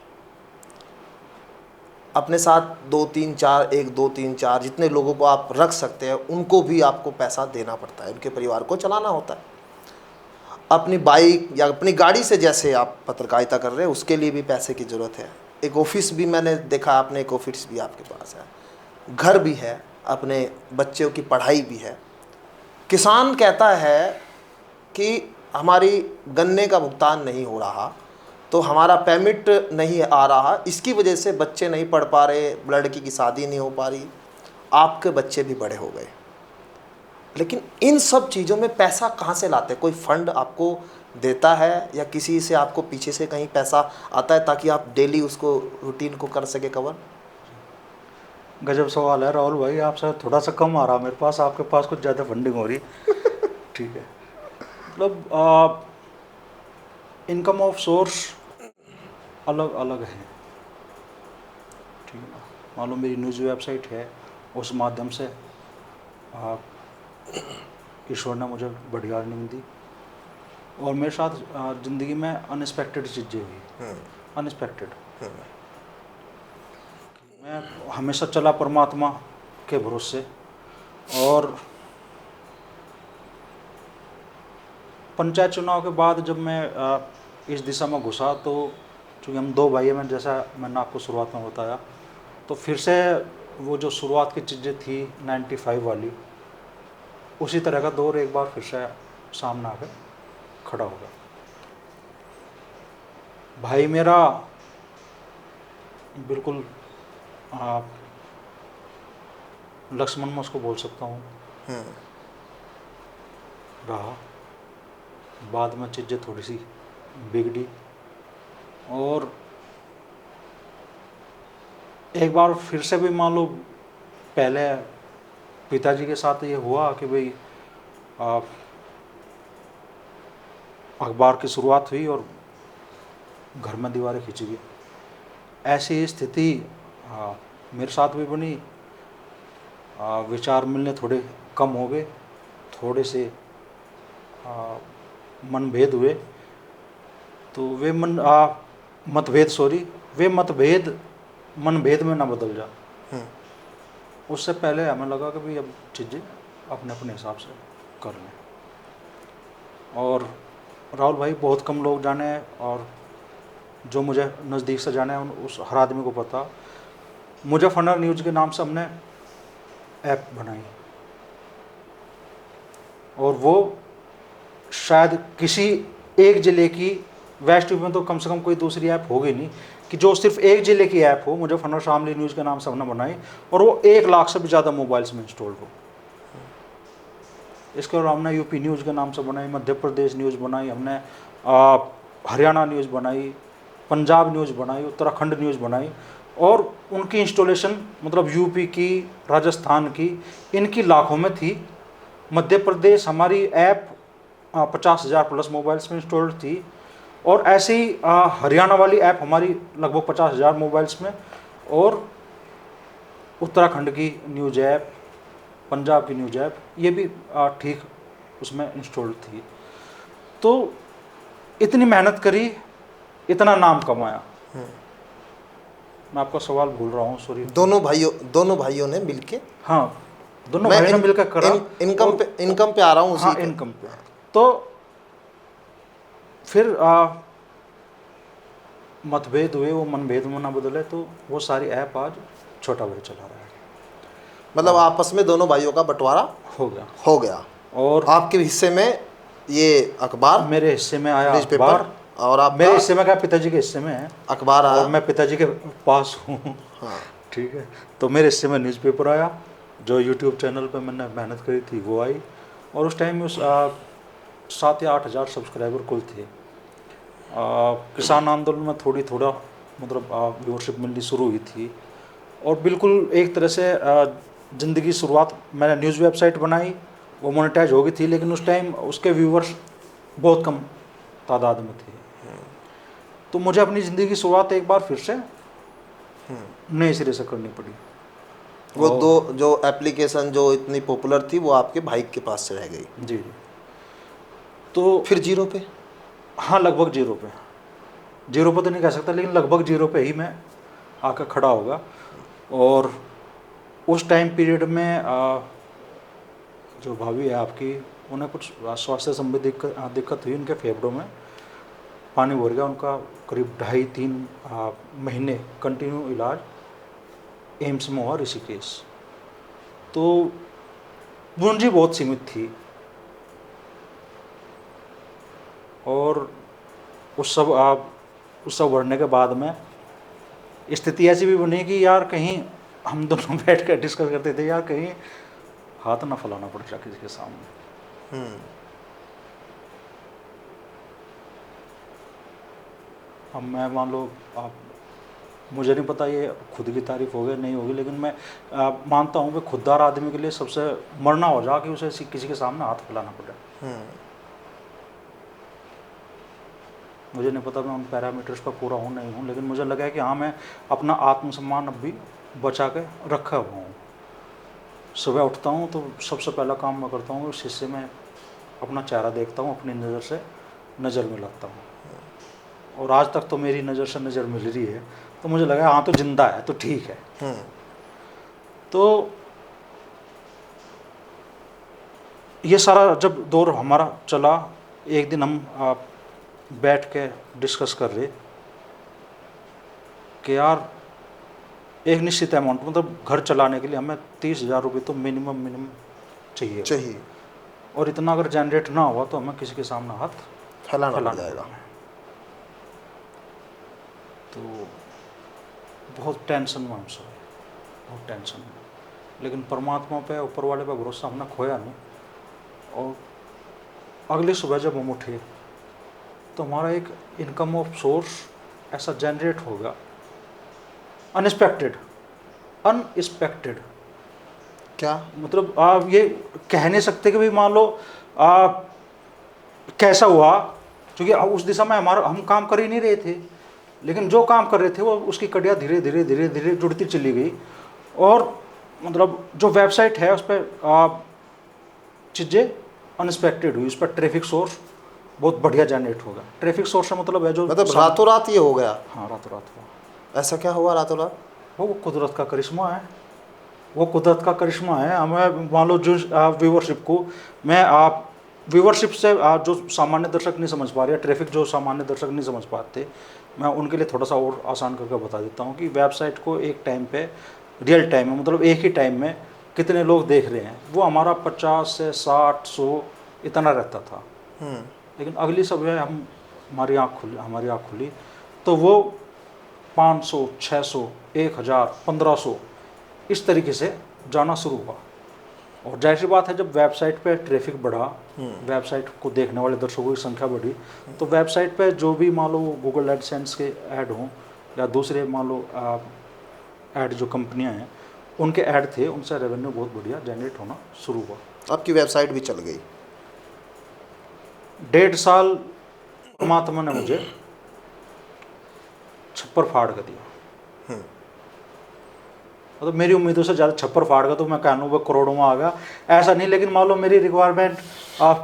अपने साथ 2 3 4 1 2 3 4 जितने लोगों को आप रख सकते हैं उनको भी आपको पैसा देना पड़ता है, उनके परिवार को चलाना होता है। अपनी बाइक या अपनी गाड़ी से जैसे आप पत्रकारिता कर रहे हैं, उसके लिए भी पैसे की ज़रूरत है। एक ऑफिस भी मैंने देखा, आपने एक ऑफिस भी आपके पास है, घर भी है, अपने बच्चों की पढ़ाई भी है। किसान कहता है कि हमारी गन्ने का भुगतान नहीं हो रहा, तो हमारा पेमेंट नहीं आ रहा, इसकी वजह से बच्चे नहीं पढ़ पा रहे, लड़की की शादी नहीं हो पा रही, आपके बच्चे भी बड़े हो गए। लेकिन इन सब चीज़ों में पैसा कहाँ से लाते? कोई फंड आपको देता है या किसी से आपको पीछे से कहीं पैसा आता है ताकि आप डेली उसको रूटीन को कर सके कवर? गजब सवाल है राहुल भाई, आपसे थोड़ा सा कम आ रहा मेरे पास, आपके पास कुछ ज़्यादा फंडिंग हो रही। ठीक है, मतलब इनकम ऑफ सोर्स अलग अलग है। ठीक है, मान लो मेरी न्यूज़ वेबसाइट है, उस माध्यम से ईश्वर ने मुझे बढ़िया अर्निंग दी। और मेरे साथ ज़िंदगी में अनएक्सपेक्टेड चीज़ें हुई, अनएक्सपेक्टेड। मैं हमेशा चला परमात्मा के भरोसे, और पंचायत चुनाव के बाद जब मैं इस दिशा में घुसा, तो चूँकि हम दो भाई हैं, जैसा मैंने आपको शुरुआत में बताया, तो फिर से वो जो शुरुआत की चीज़ें थी 95 वाली, उसी तरह का दौर एक बार फिर से सामने आकर खड़ा होगा। भाई मेरा बिल्कुल लक्ष्मण मैं उसको बोल सकता हूँ रहा। बाद में चीज़ें थोड़ी सी बिगड़ी, और एक बार फिर से भी मान लो, पहले पिताजी के साथ ये हुआ कि भाई अखबार की शुरुआत हुई और घर में दीवारें खींची गई। ऐसी स्थिति मेरे साथ भी बनी। विचार मिलने थोड़े कम हो गए, थोड़े से मनभेद हुए, तो वे मतभेद मनभेद में ना बदल जा। उससे पहले हमें लगा कि भाई अब चीज़ें अपने अपने हिसाब से कर लें। और राहुल भाई, बहुत कम लोग जाने हैं, और जो मुझे नज़दीक से जाने हैं उस हर आदमी को पता, मुजफ्फरनगर न्यूज़ के नाम से हमने ऐप बनाई, और वो शायद किसी एक ज़िले की, वेस्ट यूपी में तो कम से कम कोई दूसरी ऐप होगी नहीं कि जो सिर्फ एक ज़िले की ऐप हो। मुजफ्फरनगर शामली न्यूज़ के नाम से हमने बनाई, और वो 1 लाख से भी ज़्यादा मोबाइल्स में इंस्टॉल्ड हो। इसके अलावा हमने यूपी न्यूज़ के नाम से बनाई, मध्य प्रदेश न्यूज़ बनाई, हमने हरियाणा न्यूज़ बनाई, पंजाब न्यूज़ बनाई, उत्तराखंड न्यूज़ बनाई, और उनकी इंस्टॉलेशन मतलब यूपी की, राजस्थान की, इनकी लाखों में थी। मध्य प्रदेश हमारी ऐप 50,000 प्लस मोबाइल्स में इंस्टॉल्ड थी, और ऐसे ही हरियाणा वाली ऐप हमारी लगभग 50,000 मोबाइल्स में, और उत्तराखंड की न्यूज़ ऐप, पंजाब की न्यूज़ ऐप, ये भी ठीक उसमें इंस्टॉल्ड थी। तो इतनी मेहनत करी, इतना नाम कमाया। मैं आपका सवाल भूल रहा हूँ, सॉरी। दोनों भाइयों ने मिलके, हाँ, दोनों भाइयों ने मिलकर करा। इनकम पे आ रहा हूँ उसी हाँ, पे। इनकम पे। तो फिर मतभेद हुए, वो मनभेद में ना बदले, तो वो सारी ऐप आज छोटा भाई चला रहा है। मतलब आपस में दोनों भाइयों का बंटवारा हो गया। और आपके हिस्से में ये अखबार, मेरे हिस्से में आया न्यूज़पेपर, अखबार, और आप मेरे हिस्से में क्या, पिताजी के हिस्से में है अखबार आया, और मैं पिताजी के पास हूँ। हाँ। ठीक है, तो मेरे हिस्से में न्यूज़पेपर आया, जो यूट्यूब चैनल पे मैंने मेहनत करी थी वो आई, और उस टाइम में 7 या 8 हज़ार सब्सक्राइबर कुल थे। किसान आंदोलन में थोड़ा मतलब व्यूअरशिप मिलनी शुरू हुई थी, और बिल्कुल एक तरह से ज़िंदगी शुरुआत, मैंने न्यूज़ वेबसाइट बनाई, वो मोनेटाइज हो गई थी, लेकिन उस टाइम उसके व्यूअर्स बहुत कम तादाद में थे। तो मुझे अपनी ज़िंदगी की शुरुआत एक बार फिर से नए सिरे से करनी पड़ी। वो दो जो एप्लीकेशन जो इतनी पॉपुलर थी, वो आपके भाई के पास से रह गई। जी। तो फिर जीरो पे? हाँ, लगभग जीरो पे तो नहीं कह सकता, लेकिन लगभग जीरो पे ही मैं आकर खड़ा होगा। और उस टाइम पीरियड में जो भाभी है आपकी, उन्हें कुछ स्वास्थ्य संबंधी दिक्कत हुई, उनके फेफड़ों में पानी भर गया। उनका करीब 2.5-3 महीने कंटिन्यू इलाज एम्स में हुआ, ऋषिकेश। तो पूंजी बहुत सीमित थी, और उस सब बढ़ने के बाद में स्थिति ऐसी भी बनी कि यार कहीं हम दोनों बैठ कर डिस्कस करते थे, यार कहीं हाथ ना फैलाना पड़ जाए किसी के सामने। अब मैं मान लो आप, मुझे नहीं पता ये खुद की तारीफ होगी नहीं होगी, लेकिन मैं मानता हूँ कि खुददार आदमी के लिए सबसे मरना हो जा कि उसे किसी के सामने हाथ फैलाना पड़े। मुझे नहीं पता मैं उन पैरामीटर्स पर पूरा हूँ नहीं हूँ, लेकिन मुझे लगा है कि हाँ मैं अपना आत्मसम्मान अब भी बचा के रखा हुआ हूँ। सुबह उठता हूँ तो सबसे पहला काम मैं करता हूँ शीशे में अपना चेहरा देखता हूँ, अपनी नज़र से नज़र मिलाता हूँ, और आज तक तो मेरी नज़र से नज़र मिल रही है, तो मुझे लगा हाँ तो जिंदा है तो ठीक है। तो ये सारा जब दौर हमारा चला, एक दिन हम बैठ के डिस्कस कर रहे कि यार एक निश्चित अमाउंट, मतलब घर चलाने के लिए हमें 30,000 रुपये तो मिनिमम चाहिए, और इतना अगर जनरेट ना हुआ तो हमें किसी के सामने हाथ फैलाना जाएगा। तो बहुत टेंशन में हम सब, बहुत टेंशन में, लेकिन परमात्मा पे, ऊपर वाले पे भरोसा हमने खोया नहीं। और अगली सुबह जब हम उठे तो हमारा एक इनकम ऑफ सोर्स ऐसा जनरेट हो गया, अनएक्सपेक्टेड। क्या मतलब आप ये कह नहीं सकते कि भाई मान लो कैसा हुआ, क्योंकि उस दिशा में हम काम कर ही नहीं रहे थे, लेकिन जो काम कर रहे थे वो उसकी कड़ियाँ धीरे धीरे जुड़ती चली गई। और मतलब जो वेबसाइट है उस पर चीज़ें अनएक्सपेक्टेड हुई, उस पर ट्रैफिक सोर्स बहुत बढ़िया जनरेट होगा। ट्रैफिक सोर्स का मतलब है जो रातों रात ये हो गया। हाँ रातों रात हुआ। ऐसा क्या हुआ रातों रात? वो कुदरत का करिश्मा है, वो कुदरत का करिश्मा है। हमें मान लो जो व्यूवरशिप को मैं व्यूवरशिप से जो सामान्य दर्शक नहीं समझ पा रहे, ट्रैफिक जो सामान्य दर्शक नहीं समझ पाते, मैं उनके लिए थोड़ा सा और आसान करके बता देता हूँ कि वेबसाइट को एक टाइम पे रियल टाइम में, मतलब एक ही टाइम में कितने लोग देख रहे हैं, वो हमारा 50 से 60 100 इतना रहता था। लेकिन अगली सुबह हमारी आँख खुली तो वो 500 600 1000 1500 इस तरीके से जाना शुरू हुआ। और जाहिर सी बात है जब वेबसाइट पे ट्रैफिक बढ़ा, वेबसाइट को देखने वाले दर्शकों की संख्या बढ़ी, तो वेबसाइट पे जो भी मान लो गूगल एडसेंस के ऐड हों या दूसरे मान लो ऐड जो कंपनियां हैं उनके ऐड थे, उनसे रेवेन्यू बहुत बढ़िया जनरेट होना शुरू हुआ। आपकी वेबसाइट भी चल गई। 1.5 साल परमात्मा ने मुझे छप्पर फाड़ कर दिया। मतलब मेरी उम्मीदों से ज़्यादा छप्पर फाड़ का तो मैं कह लूँ वो करोड़ों में आ गया, ऐसा नहीं, लेकिन मान लो मेरी रिक्वायरमेंट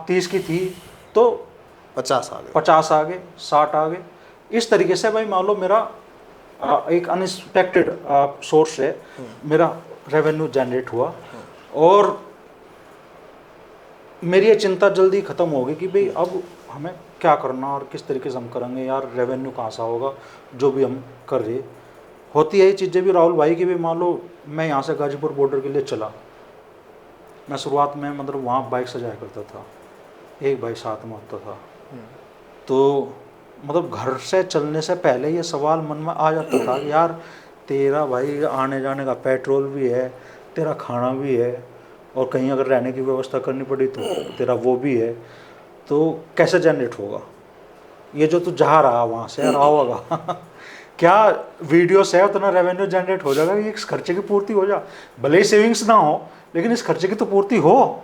30 की थी तो 50 आ गए, 50 आ गए, 60 आ गए। इस तरीके से भाई मान लो मेरा एक अनएक्सपेक्टेड सोर्स से मेरा रेवेन्यू जनरेट हुआ। और मेरी ये चिंता जल्दी ख़त्म होगी कि भाई अब हमें क्या करना और किस तरीके से हम करेंगे, यार रेवेन्यू कहाँ से होगा जो भी हम कर रहे। होती है ये चीज़ें भी राहुल भाई की भी, मान लो मैं यहाँ से गाजीपुर बॉर्डर के लिए चला, मैं शुरुआत में मतलब वहाँ बाइक से जाया करता था, एक भाई साथ में होता था, तो मतलब घर से चलने से पहले ये सवाल मन में आ जाता था कि यार तेरा भाई आने जाने का पेट्रोल भी है, तेरा खाना भी है, और कहीं अगर रहने की व्यवस्था करनी पड़ी तो तेरा वो भी है, तो कैसे जनरेट होगा ये जो तू जा रहा वहाँ से आओगा क्या वीडियो से उतना रेवेन्यू जनरेट हो जाएगा कि इस खर्चे की पूर्ति हो जा, भले ही सेविंग्स ना हो लेकिन इस खर्चे की तो पूर्ति हो।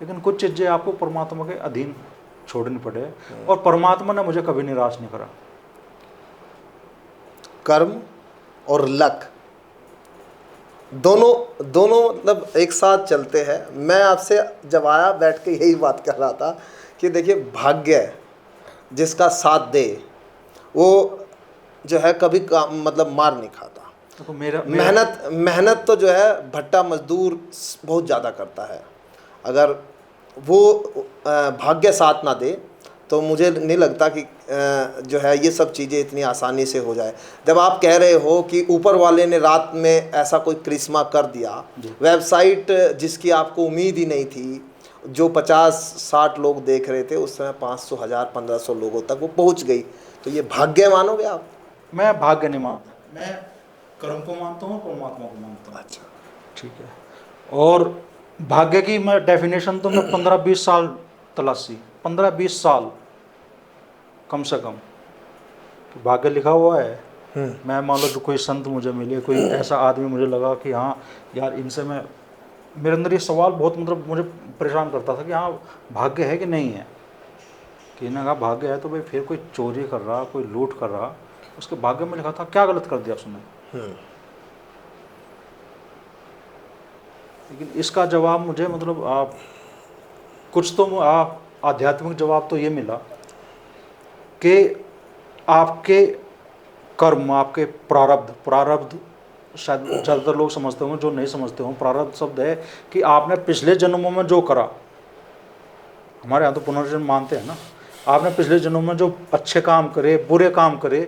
लेकिन कुछ चीज़ें आपको परमात्मा के अधीन छोड़नी पड़े, और परमात्मा ने मुझे कभी निराश नहीं करा। कर्म और लक दोनों मतलब एक साथ चलते हैं। मैं आपसे जब आया बैठ के यही बात कर रहा था कि देखिए भाग्य जिसका साथ दे वो जो है कभी मतलब मार नहीं खाता। तो मेरा मेहनत तो जो है भट्टा मजदूर बहुत ज़्यादा करता है, अगर वो भाग्य साथ ना दे तो मुझे नहीं लगता कि जो है ये सब चीज़ें इतनी आसानी से हो जाए। जब आप कह रहे हो कि ऊपर वाले ने रात में ऐसा कोई करिश्मा कर दिया, वेबसाइट जिसकी आपको उम्मीद ही नहीं थी जो 50-60 लोग देख रहे थे उस समय 500, 1000, 1500 लोगों तक वो पहुंच गई। तो ये भाग्य मानोगे आप? मैं भाग्य नहीं मानता, मैं कर्म को मानता हूँ, परमात्मा को मानता हूँ। अच्छा। ठीक है। और भाग्य की मैं डेफिनेशन तो मैं 15-20 साल तलाशी, 15-20 साल कम से कम कि भाग्य लिखा हुआ है। मैं मान लो जो कोई संत मुझे मिले, कोई ऐसा आदमी मुझे लगा कि हाँ यार इनसे मैं, मेरे अंदर ये सवाल बहुत मतलब मुझे परेशान करता था कि हाँ भाग्य है कि नहीं है। कि इन्होंने कहा भाग्य है तो भाई फिर कोई चोरी कर रहा, कोई लूट कर रहा, उसके भाग्य में लिखा था, क्या गलत कर दिया उसने। लेकिन इसका जवाब मुझे मतलब आप कुछ तो आध्यात्मिक जवाब तो ये मिला कि आपके कर्म, आपके प्रारब्ध शायद ज़्यादातर लोग समझते होंगे, जो नहीं समझते हों, प्रारब्ध शब्द है कि आपने पिछले जन्मों में जो करा, हमारे यहाँ तो पुनर्जन्म मानते हैं ना, आपने पिछले जन्मों में जो अच्छे काम करे, बुरे काम करे,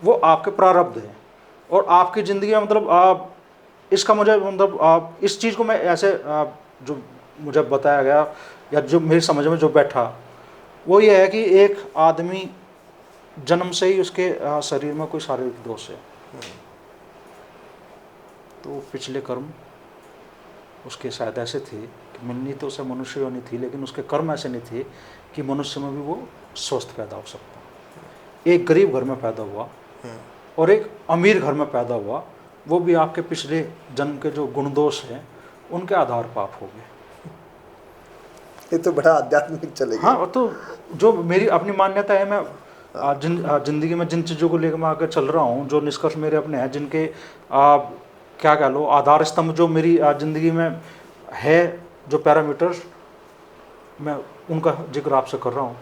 वो आपके प्रारब्ध हैं। और आपकी ज़िंदगी में मतलब आप इसका मुझे मतलब आप इस चीज़ को मैं ऐसे जो मुझे बताया गया या जो मेरी समझ में जो बैठा वो ये है कि एक आदमी जन्म से ही उसके शरीर में कोई शारीरिक दोष है, तो पिछले कर्म उसके शायद ऐसे थे कि मिलनी तो उसे मनुष्य योनि थी, लेकिन उसके कर्म ऐसे नहीं थे कि मनुष्य में भी वो स्वस्थ पैदा हो सकता। एक गरीब घर में पैदा हुआ और एक अमीर घर में पैदा हुआ, वो भी आपके पिछले जन्म के जो गुण दोष हैं उनके आधार पर आप हो गए। ये तो बड़ा आध्यात्मिक चलेगा। हाँ, तो जो मेरी अपनी मान्यता है, मैं जिंदगी में जिन चीज़ों को लेकर मैं आगे चल रहा हूँ, जो निष्कर्ष मेरे अपने हैं, जिनके क्या कह लो आधार स्तंभ जो मेरी ज़िंदगी में है, जो पैरामीटर्स, मैं उनका जिक्र आपसे कर रहा हूँ।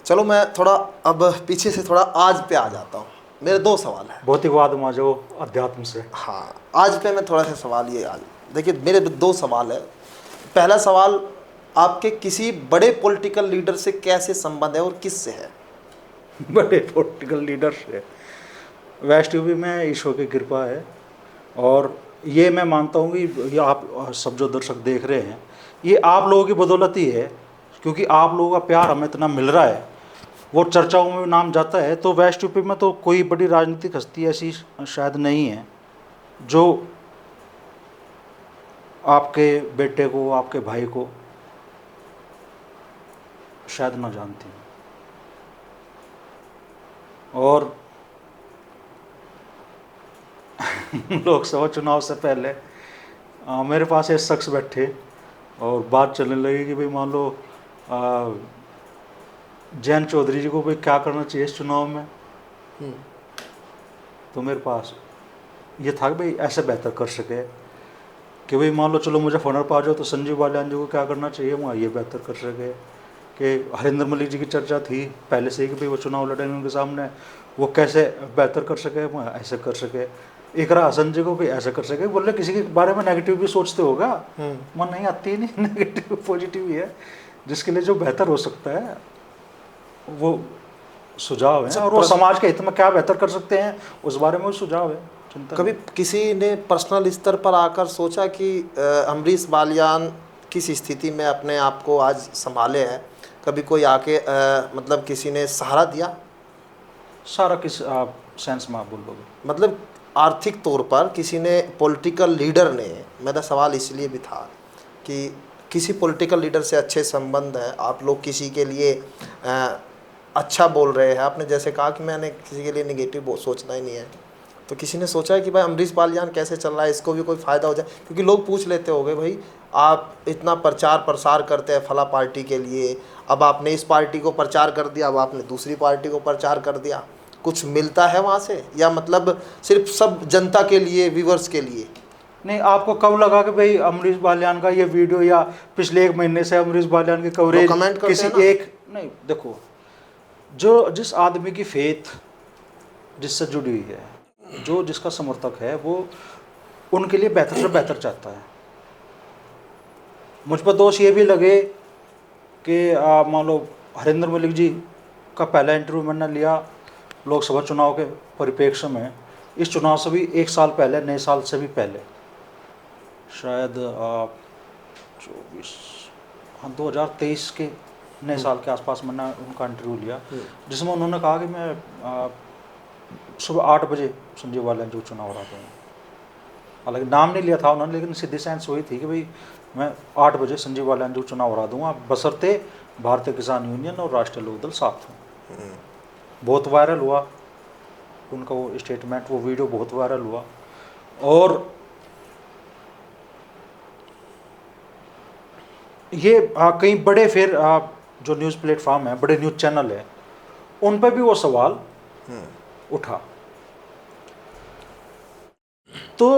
चलो मैं थोड़ा अब पीछे से थोड़ा आज पे आ जाता हूँ। मेरे 2 सवाल हैं। भौतिकवाद में जो अध्यात्म से, हाँ, आज पे मैं थोड़ा सा सवाल ये आज देखिए, मेरे 2 सवाल है। पहला सवाल, आपके किसी बड़े पॉलिटिकल लीडर से कैसे संबंध है और किस से है? बड़े पॉलिटिकल लीडर से वेस्ट यूपी में ईश्वर की कृपा है, और ये मैं मानता हूँ कि ये आप सब जो दर्शक देख रहे हैं, ये आप लोगों की बदौलत ही है, क्योंकि आप लोगों का प्यार हमें इतना मिल रहा है, वो चर्चाओं में भी नाम जाता है। तो वेस्ट यूपी में तो कोई बड़ी राजनीतिक हस्ती ऐसी शायद नहीं है जो आपके बेटे को, आपके भाई को शायद ना जानती हैं। और लोकसभा चुनाव से पहले मेरे पास एक शख्स बैठे और बात चलने लगी कि भाई मान लो जयंत चौधरी जी को भाई क्या करना चाहिए इस चुनाव में। तो मेरे पास ये था कि भाई ऐसे बेहतर कर सके कि भाई मान लो चलो मुझे फनर पा जाओ तो संजीव बालियान जी को क्या करना चाहिए वहाँ ये बेहतर कर सके, कि हरिंदर मलिक जी की चर्चा थी पहले से ही कि भाई वो चुनाव लड़ेंगे उनके सामने, वो कैसे बेहतर कर सके, वहाँ ऐसे कर सके। इकरा हसन जी को भी ऐसे कर सके। बोले किसी के बारे में नेगेटिव भी सोचते होगा, मन नहीं आती नहीं, नेगेटिव पॉजिटिव ही है, जिसके लिए जो बेहतर हो सकता है वो सुझाव है, और वो समाज के हित में क्या बेहतर कर सकते हैं उस बारे में सुझाव है, चिंता। कभी किसी ने पर्सनल स्तर पर आकर सोचा कि अमरीश बालियान किस स्थिति में अपने आप को आज संभाले हैं? कभी कोई आके मतलब किसी ने सहारा दिया? सारा किस सेंस में आप बोल लोगे? मतलब आर्थिक तौर पर किसी ने, पॉलिटिकल लीडर ने, मेरा सवाल इसलिए भी था कि किसी पॉलिटिकल लीडर से अच्छे संबंध हैं, आप लोग किसी के लिए अच्छा बोल रहे हैं, आपने जैसे कहा कि मैंने किसी के लिए निगेटिव सोचना ही नहीं है, तो किसी ने सोचा है कि भाई अमरीश बालियान कैसे चल रहा है, इसको भी कोई फ़ायदा हो जाए? क्योंकि लोग पूछ लेते होंगे भाई आप इतना प्रचार प्रसार करते हैं फला पार्टी के लिए, अब आपने इस पार्टी को प्रचार कर दिया, अब आपने दूसरी पार्टी को प्रचार कर दिया, कुछ मिलता है वहाँ से, या मतलब सिर्फ सब जनता के लिए, व्यूवर्स के लिए? नहीं, आपको कब लगा कि भाई अमरीश बालियान का ये वीडियो या पिछले 1 महीने से अमरीश बालियान की कवरेज कमेंट करते किसी हैं ना? एक नहीं, देखो जो जिस आदमी की फेथ जिससे जुड़ी हुई है, जो जिसका समर्थक है, वो उनके लिए बेहतर से बेहतर चाहता है। मुझ पर दोष ये भी लगे कि मान लो हरिंदर मलिक जी का पहला इंटरव्यू मैंने लिया लोकसभा चुनाव के परिप्रेक्ष्य में, इस चुनाव से भी 1 साल पहले, नए साल से भी पहले, शायद 24, हाँ 2023 के नए साल के आसपास मैंने उनका इंटरव्यू लिया, जिसमें उन्होंने कहा कि मैं सुबह 8 बजे संजीव बालियान जो चुनाव हरा दूँगा। हालांकि नाम नहीं लिया था उन्होंने, लेकिन सीधी सेंस वही थी कि भाई मैं 8 बजे संजीव बालियान जो चुनाव हरा दूँगा, बशर्ते भारतीय किसान यूनियन और राष्ट्रीय लोकदल साथ हों। बहुत वायरल हुआ उनका वो स्टेटमेंट, वो वीडियो बहुत वायरल हुआ। और ये कई बड़े फिर जो न्यूज़ प्लेटफॉर्म है, बड़े न्यूज़ चैनल है, उन पर भी वो सवाल उठा। तो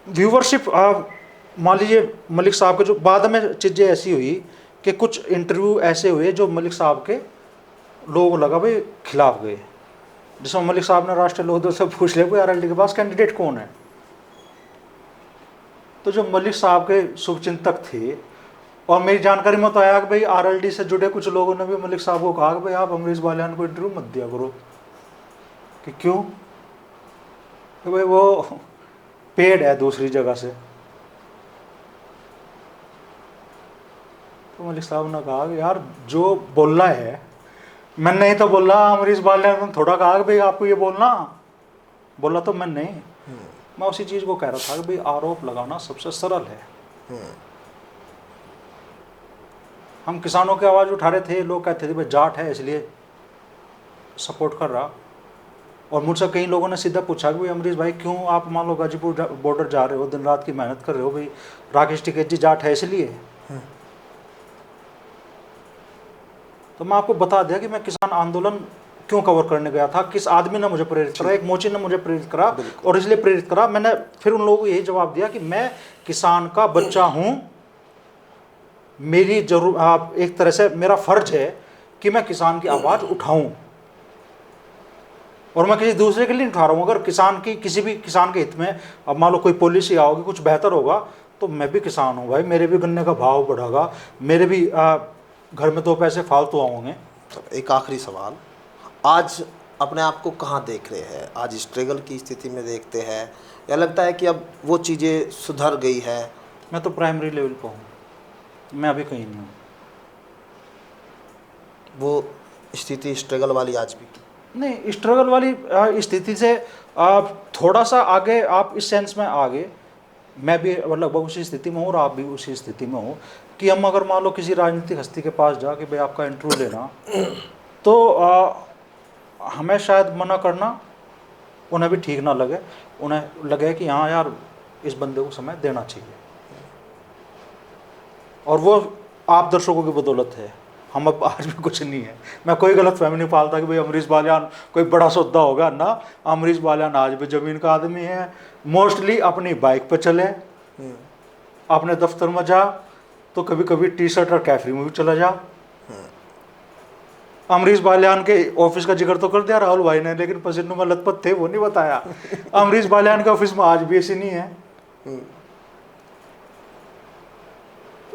व्यूवरशिप मान लीजिए मलिक साहब के जो बाद में चीज़ें ऐसी हुई कि कुछ इंटरव्यू ऐसे हुए जो मलिक साहब के लोगों को लगा भाई खिलाफ गए, जिसमें मलिक साहब ने राष्ट्रीय लोकदल से पूछ लिया कोई आरएलडी के पास कैंडिडेट कौन है। तो जो मलिक साहब के शुभचिंतक थे, और मेरी जानकारी में तो आया कि भाई आरएलडी से जुड़े कुछ लोगों ने भी मलिक साहब को कहा कि भाई आप अमरीश बालियान को इंटरव्यू मत दिया करो। कि क्यों? कि भाई वो पेड है दूसरी जगह से। तो मलिक साहब ने कहा कि यार जो बोलना है, मैं नहीं तो बोला, अमरीश बालियान ने थोड़ा कहा कि भाई आपको ये बोलना, बोला तो मैं नहीं। मैं उसी चीज़ को कह रहा था कि भाई आरोप लगाना सबसे सरल है। हम किसानों की आवाज़ उठा रहे थे, लोग कहते थे भाई जाट है इसलिए सपोर्ट कर रहा। और मुझसे कई लोगों ने सीधा पूछा कि भाई अमरीश भाई क्यों आप मान लो गाजीपुर बॉर्डर जा रहे हो, दिन रात की मेहनत कर रहे हो, भाई राकेश टिकैत जी जाट है इसलिए। तो मैं आपको बता दिया कि मैं किसान आंदोलन क्यों कवर करने गया था, किस आदमी ने मुझे प्रेरित करा, एक मोची ने मुझे प्रेरित करा, और इसलिए प्रेरित करा। मैंने फिर उन लोगों को यही जवाब दिया कि मैं किसान का बच्चा हूं, मेरी आप एक तरह से मेरा फर्ज है कि मैं किसान की आवाज़ उठाऊं, और मैं किसी दूसरे के लिए नहीं उठा रहा हूँ। अगर किसान की किसी भी किसान के हित में अब मान लो कोई पॉलिसी आओगी, कुछ बेहतर होगा, तो मैं भी किसान हूँ भाई, मेरे भी गन्ने का भाव बढ़ेगा, मेरे भी घर में 2 पैसे फालतू आएंगे। एक आखिरी सवाल, आज अपने आप को कहाँ देख रहे हैं? आज स्ट्रगल की स्थिति में देखते हैं या लगता है कि अब वो चीज़ें सुधर गई है? मैं तो प्राइमरी लेवल पर हूँ, मैं अभी कहीं नहीं हूँ। वो स्थिति स्ट्रगल वाली आज भी नहीं, स्ट्रगल वाली स्थिति से आप थोड़ा सा आगे, आप इस सेंस में आगे, मैं भी लगभग उसी स्थिति में हूँ और आप भी उसी स्थिति में हो कि हम अगर मान लो किसी राजनीतिक हस्ती के पास जा कि भाई आपका इंटरव्यू लेना, तो हमें शायद मना करना उन्हें भी ठीक ना लगे, उन्हें लगे कि हाँ यार इस बंदे को समय देना चाहिए। और वो आप दर्शकों की बदौलत है, हम अब आज भी कुछ नहीं है। मैं कोई गलत फहमी नहीं पालता कि भाई अमरीश बालियान कोई बड़ा सौदा होगा ना। अमरीश बालियान आज भी जमीन का आदमी है, मोस्टली अपनी बाइक पर चले, अपने दफ्तर में जा तो कभी कभी टी-शर्ट और कैफरी में भी चला जा। अमरीश बालियान के ऑफिस का जिक्र तो कर दिया राहुल भाई ने, लेकिन पसीनों में लथपथ थे वो नहीं बताया। अमरीश बालियान के ऑफिस में आज भी ऐसी नहीं है।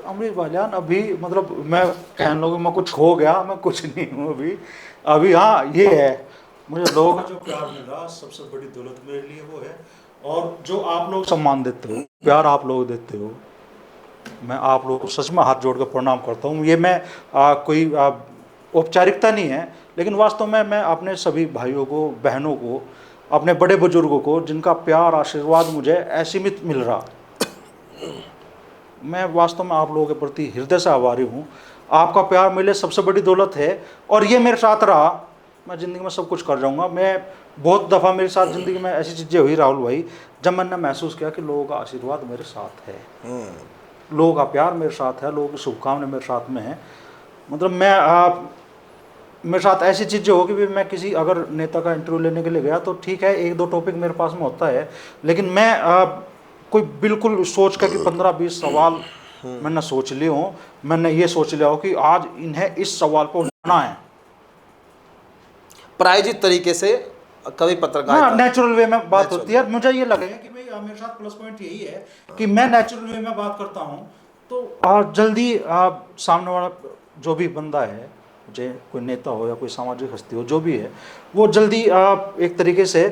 अमरीश बालियान अभी मतलब मैं कहने लगूँ मैं कुछ हो गया, मैं कुछ नहीं हूँ अभी हाँ ये है, मुझे लोगों का जो प्यार मिला सबसे बड़ी दौलत मेरे लिए वो है। और जो आप लोग सम्मान देते हो, प्यार आप लोग देते हो, मैं आप लोगों को सच में हाथ जोड़ कर प्रणाम करता हूँ। ये मैं कोई औपचारिकता नहीं है, लेकिन वास्तव में मैं अपने सभी भाइयों को, बहनों को, अपने बड़े बुजुर्गों को जिनका प्यार आशीर्वाद मुझे असीमित मिल रहा, मैं वास्तव में आप लोगों के प्रति हृदय से आभारी हूँ। आपका प्यार मेरे लिए सबसे बड़ी दौलत है, और ये मेरे साथ रहा, मैं ज़िंदगी में सब कुछ कर जाऊँगा। मैं बहुत दफ़ा मेरे साथ ज़िंदगी में ऐसी चीज़ें हुई राहुल भाई, जब मैंने महसूस किया कि लोगों का आशीर्वाद मेरे साथ है, लोगों का प्यार मेरे साथ है, लोगों की शुभकामनाएं मेरे साथ में है। मतलब मेरे साथ ऐसी चीज़ें हो कि भी मैं किसी अगर नेता का इंटरव्यू लेने के लिए गया तो ठीक है 1-2 टॉपिक मेरे पास में होता है, लेकिन मैं कोई बिल्कुल सोच कर कि 15-20 सवाल मैंने सोच लिए हों, मैंने ये सोच लिया हो कि आज इन्हें इस सवाल पर उठाना है प्रायोजित तरीके से। कभी पत्रकार नेचुरल वे में बात होती है। मुझे ये लगे कि भाई मेरे साथ प्लस पॉइंट यही है कि मैं नेचुरल वे में बात करता हूँ, तो जल्दी सामने वाला जो भी बंदा है, चाहे कोई नेता हो या कोई सामाजिक हस्ती हो, जो भी है, वो जल्दी एक तरीके से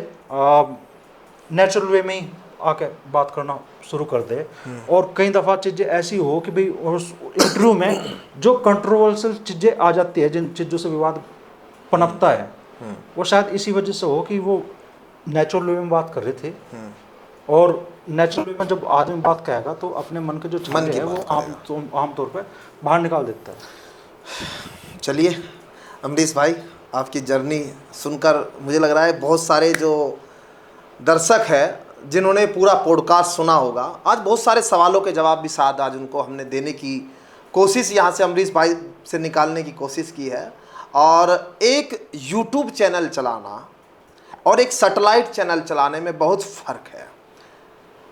नेचुरल वे में ही आके बात करना शुरू कर दे, और कई दफ़ा चीज़ें ऐसी हो कि भाई उस इंटरव्यू में जो कंट्रोवर्शियल चीज़ें आ जाती है, जिन चीज़ों से विवाद पनपता है, वो शायद इसी वजह से हो कि वो नेचुरल वे में बात कर रहे थे, और नेचुरल वे में जब आदमी बात कहेगा तो अपने मन के जो चीज़ें हैं वो आमतौर पर बाहर निकाल देता है। चलिए अमरीश भाई, आपकी जर्नी सुनकर मुझे लग रहा है बहुत सारे जो दर्शक हैं जिन्होंने पूरा पॉडकास्ट सुना होगा, आज बहुत सारे सवालों के जवाब भी शायद आज उनको हमने देने की कोशिश यहाँ से अमरीश भाई से निकालने की कोशिश की है। और एक यूट्यूब चैनल चलाना और एक सैटेलाइट चैनल चलाने में बहुत फ़र्क है।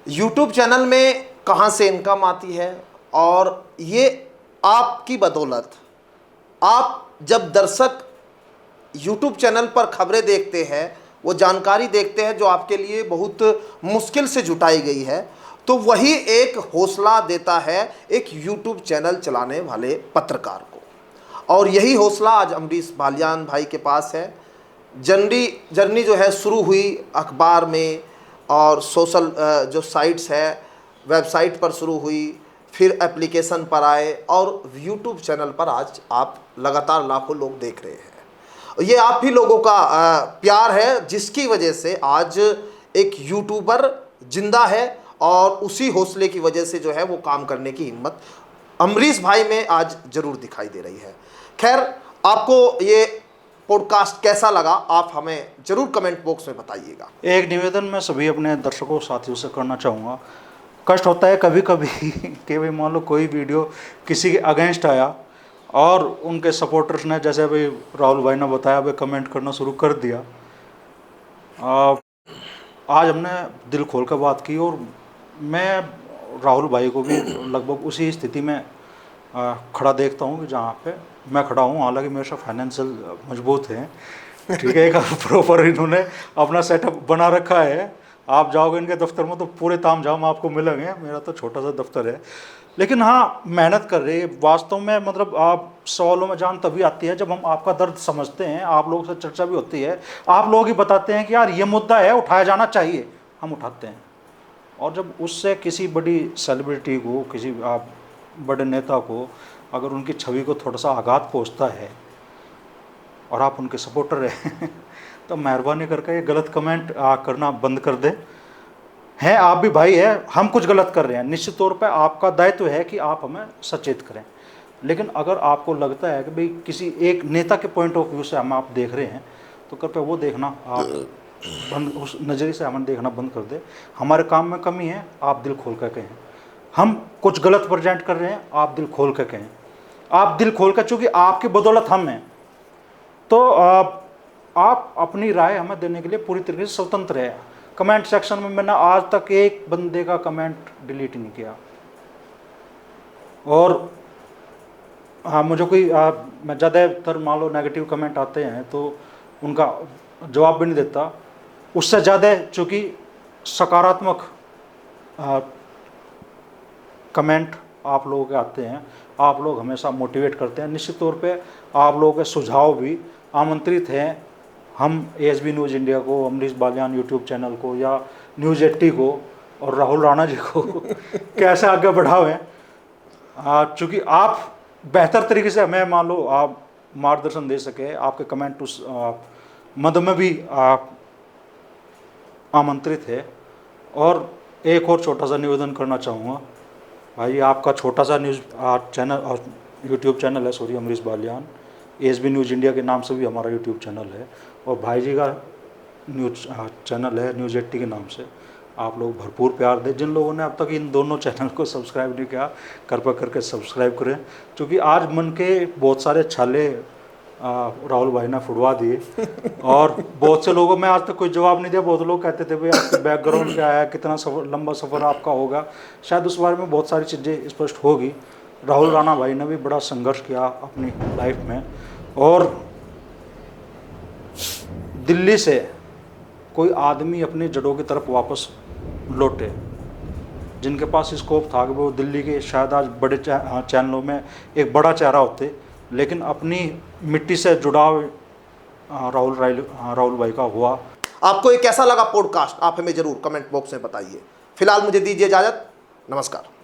यूट्यूब चैनल में कहाँ से इनकम आती है, और ये आपकी बदौलत, आप जब दर्शक यूट्यूब चैनल पर खबरें देखते हैं, वो जानकारी देखते हैं जो आपके लिए बहुत मुश्किल से जुटाई गई है, तो वही एक हौसला देता है एक यूट्यूब चैनल चलाने वाले पत्रकार को। और यही हौसला आज अमरीश बालियान भाई के पास है। जर्नी जो है शुरू हुई अखबार में और सोशल जो साइट्स है वेबसाइट पर शुरू हुई, फिर एप्लीकेशन पर आए, और यूट्यूब चैनल पर आज आप लगातार लाखों लोग देख रहे हैं। ये आप ही लोगों का प्यार है जिसकी वजह से आज एक यूट्यूबर जिंदा है, और उसी हौसले की वजह से जो है वो काम करने की हिम्मत अमरीश भाई में आज जरूर दिखाई दे रही है। खैर, आपको ये पॉडकास्ट कैसा लगा आप हमें जरूर कमेंट बॉक्स में बताइएगा। एक निवेदन मैं सभी अपने दर्शकों साथियों से करना चाहूँगा। कष्ट होता है कभी कभी कि भाई मान लो कोई वीडियो किसी के अगेंस्ट आया और उनके सपोर्टर्स ने, जैसे भाई राहुल भाई ने बताया, भाई कमेंट करना शुरू कर दिया। आज हमने दिल खोल कर बात की, और मैं राहुल भाई को भी लगभग उसी स्थिति में खड़ा देखता हूँ कि जहाँ पे मैं खड़ा हूँ। हालांकि मेरे से फाइनेंशियल मजबूत हैं, ठीक है, एक प्रॉपर इन्होंने अपना सेटअप बना रखा है। आप जाओगे इनके दफ्तर में तो पूरे तामझाम आपको मिलेंगे, मेरा तो छोटा सा दफ्तर है। लेकिन हाँ, मेहनत कर रही है वास्तव में। मतलब आप सवालों में जान तभी आती है जब हम आपका दर्द समझते हैं, आप लोगों से चर्चा भी होती है, आप लोग ही बताते हैं कि यार ये मुद्दा है, उठाया जाना चाहिए, हम उठाते हैं। और जब उससे किसी बड़ी सेलिब्रिटी को, किसी आप बड़े नेता को अगर उनकी छवि को थोड़ा सा आघात पहुंचता है और आप उनके सपोर्टर हैं तो मेहरबानी करके ये गलत कमेंट करना बंद कर दें। हैं आप भी भाई है, हम कुछ गलत कर रहे हैं, निश्चित तौर पे आपका दायित्व है कि आप हमें सचेत करें। लेकिन अगर आपको लगता है कि भाई किसी एक नेता के पॉइंट ऑफ व्यू से हम आप देख रहे हैं, तो कृपया वो देखना आप बंद, उस नज़रिए से हमें देखना बंद कर दे। हमारे काम में कमी है, आप दिल खोल कर कहें। हम कुछ गलत प्रेजेंट कर रहे हैं, आप दिल खोल कर कहें। आप दिल खोल कर, चूँकि आपकी बदौलत हम हैं, तो आप अपनी राय हमें देने के लिए पूरी तरीके से स्वतंत्र है। कमेंट सेक्शन में मैंने आज तक एक बंदे का कमेंट डिलीट नहीं किया। और हाँ, मुझे कोई मैं ज़्यादातर मान लो नेगेटिव कमेंट आते हैं तो उनका जवाब भी नहीं देता। उससे ज़्यादा चूँकि सकारात्मक कमेंट आप लोगों के आते हैं, आप लोग हमेशा मोटिवेट करते हैं। निश्चित तौर पे आप लोगों के सुझाव भी आमंत्रित हैं। हम ASB न्यूज़ इंडिया को, अमरीश बालियान यूट्यूब चैनल को, या न्यूज़ 80 को और राहुल राणा जी को कैसे आगे बढ़ावें। चूँकि आप बेहतर तरीके से हमें मान लो आप मार्गदर्शन दे सके, आपके कमेंट उस मद में भी आमंत्रित है। और एक और छोटा सा निवेदन करना चाहूँगा भाई, आपका छोटा सा न्यूज़ चैनल और यूट्यूब चैनल है, sorry, Amrish Baliyan, ASB news India के नाम से भी हमारा यूट्यूब चैनल है, और भाई जी का न्यूज़ चैनल है न्यूज़ 80 के नाम से। आप लोग भरपूर प्यार दें। जिन लोगों ने अब तक इन दोनों चैनल को सब्सक्राइब नहीं किया, कृपया करके सब्सक्राइब करें, क्योंकि आज मन के बहुत सारे छाले राहुल भाई ने फुड़वा दिए। और बहुत से लोगों में आज तक कोई जवाब नहीं दिया। बहुत लोग कहते थे भाई आपकी बैकग्राउंड क्या है, कितना लंबा सफ़र आपका होगा, शायद उस बारे में बहुत सारी चीज़ें स्पष्ट होगी। राहुल राणा भाई ने भी बड़ा संघर्ष किया अपनी लाइफ में, और दिल्ली से कोई आदमी अपनी जड़ों की तरफ वापस लौटे, जिनके पास स्कोप था कि वो दिल्ली के शायद आज बड़े चैनलों में एक बड़ा चेहरा होते, लेकिन अपनी मिट्टी से जुड़ाव राहुल भाई का हुआ। आपको ये कैसा लगा पॉडकास्ट, आप हमें जरूर कमेंट बॉक्स में बताइए। फिलहाल मुझे दीजिए इजाजत। नमस्कार।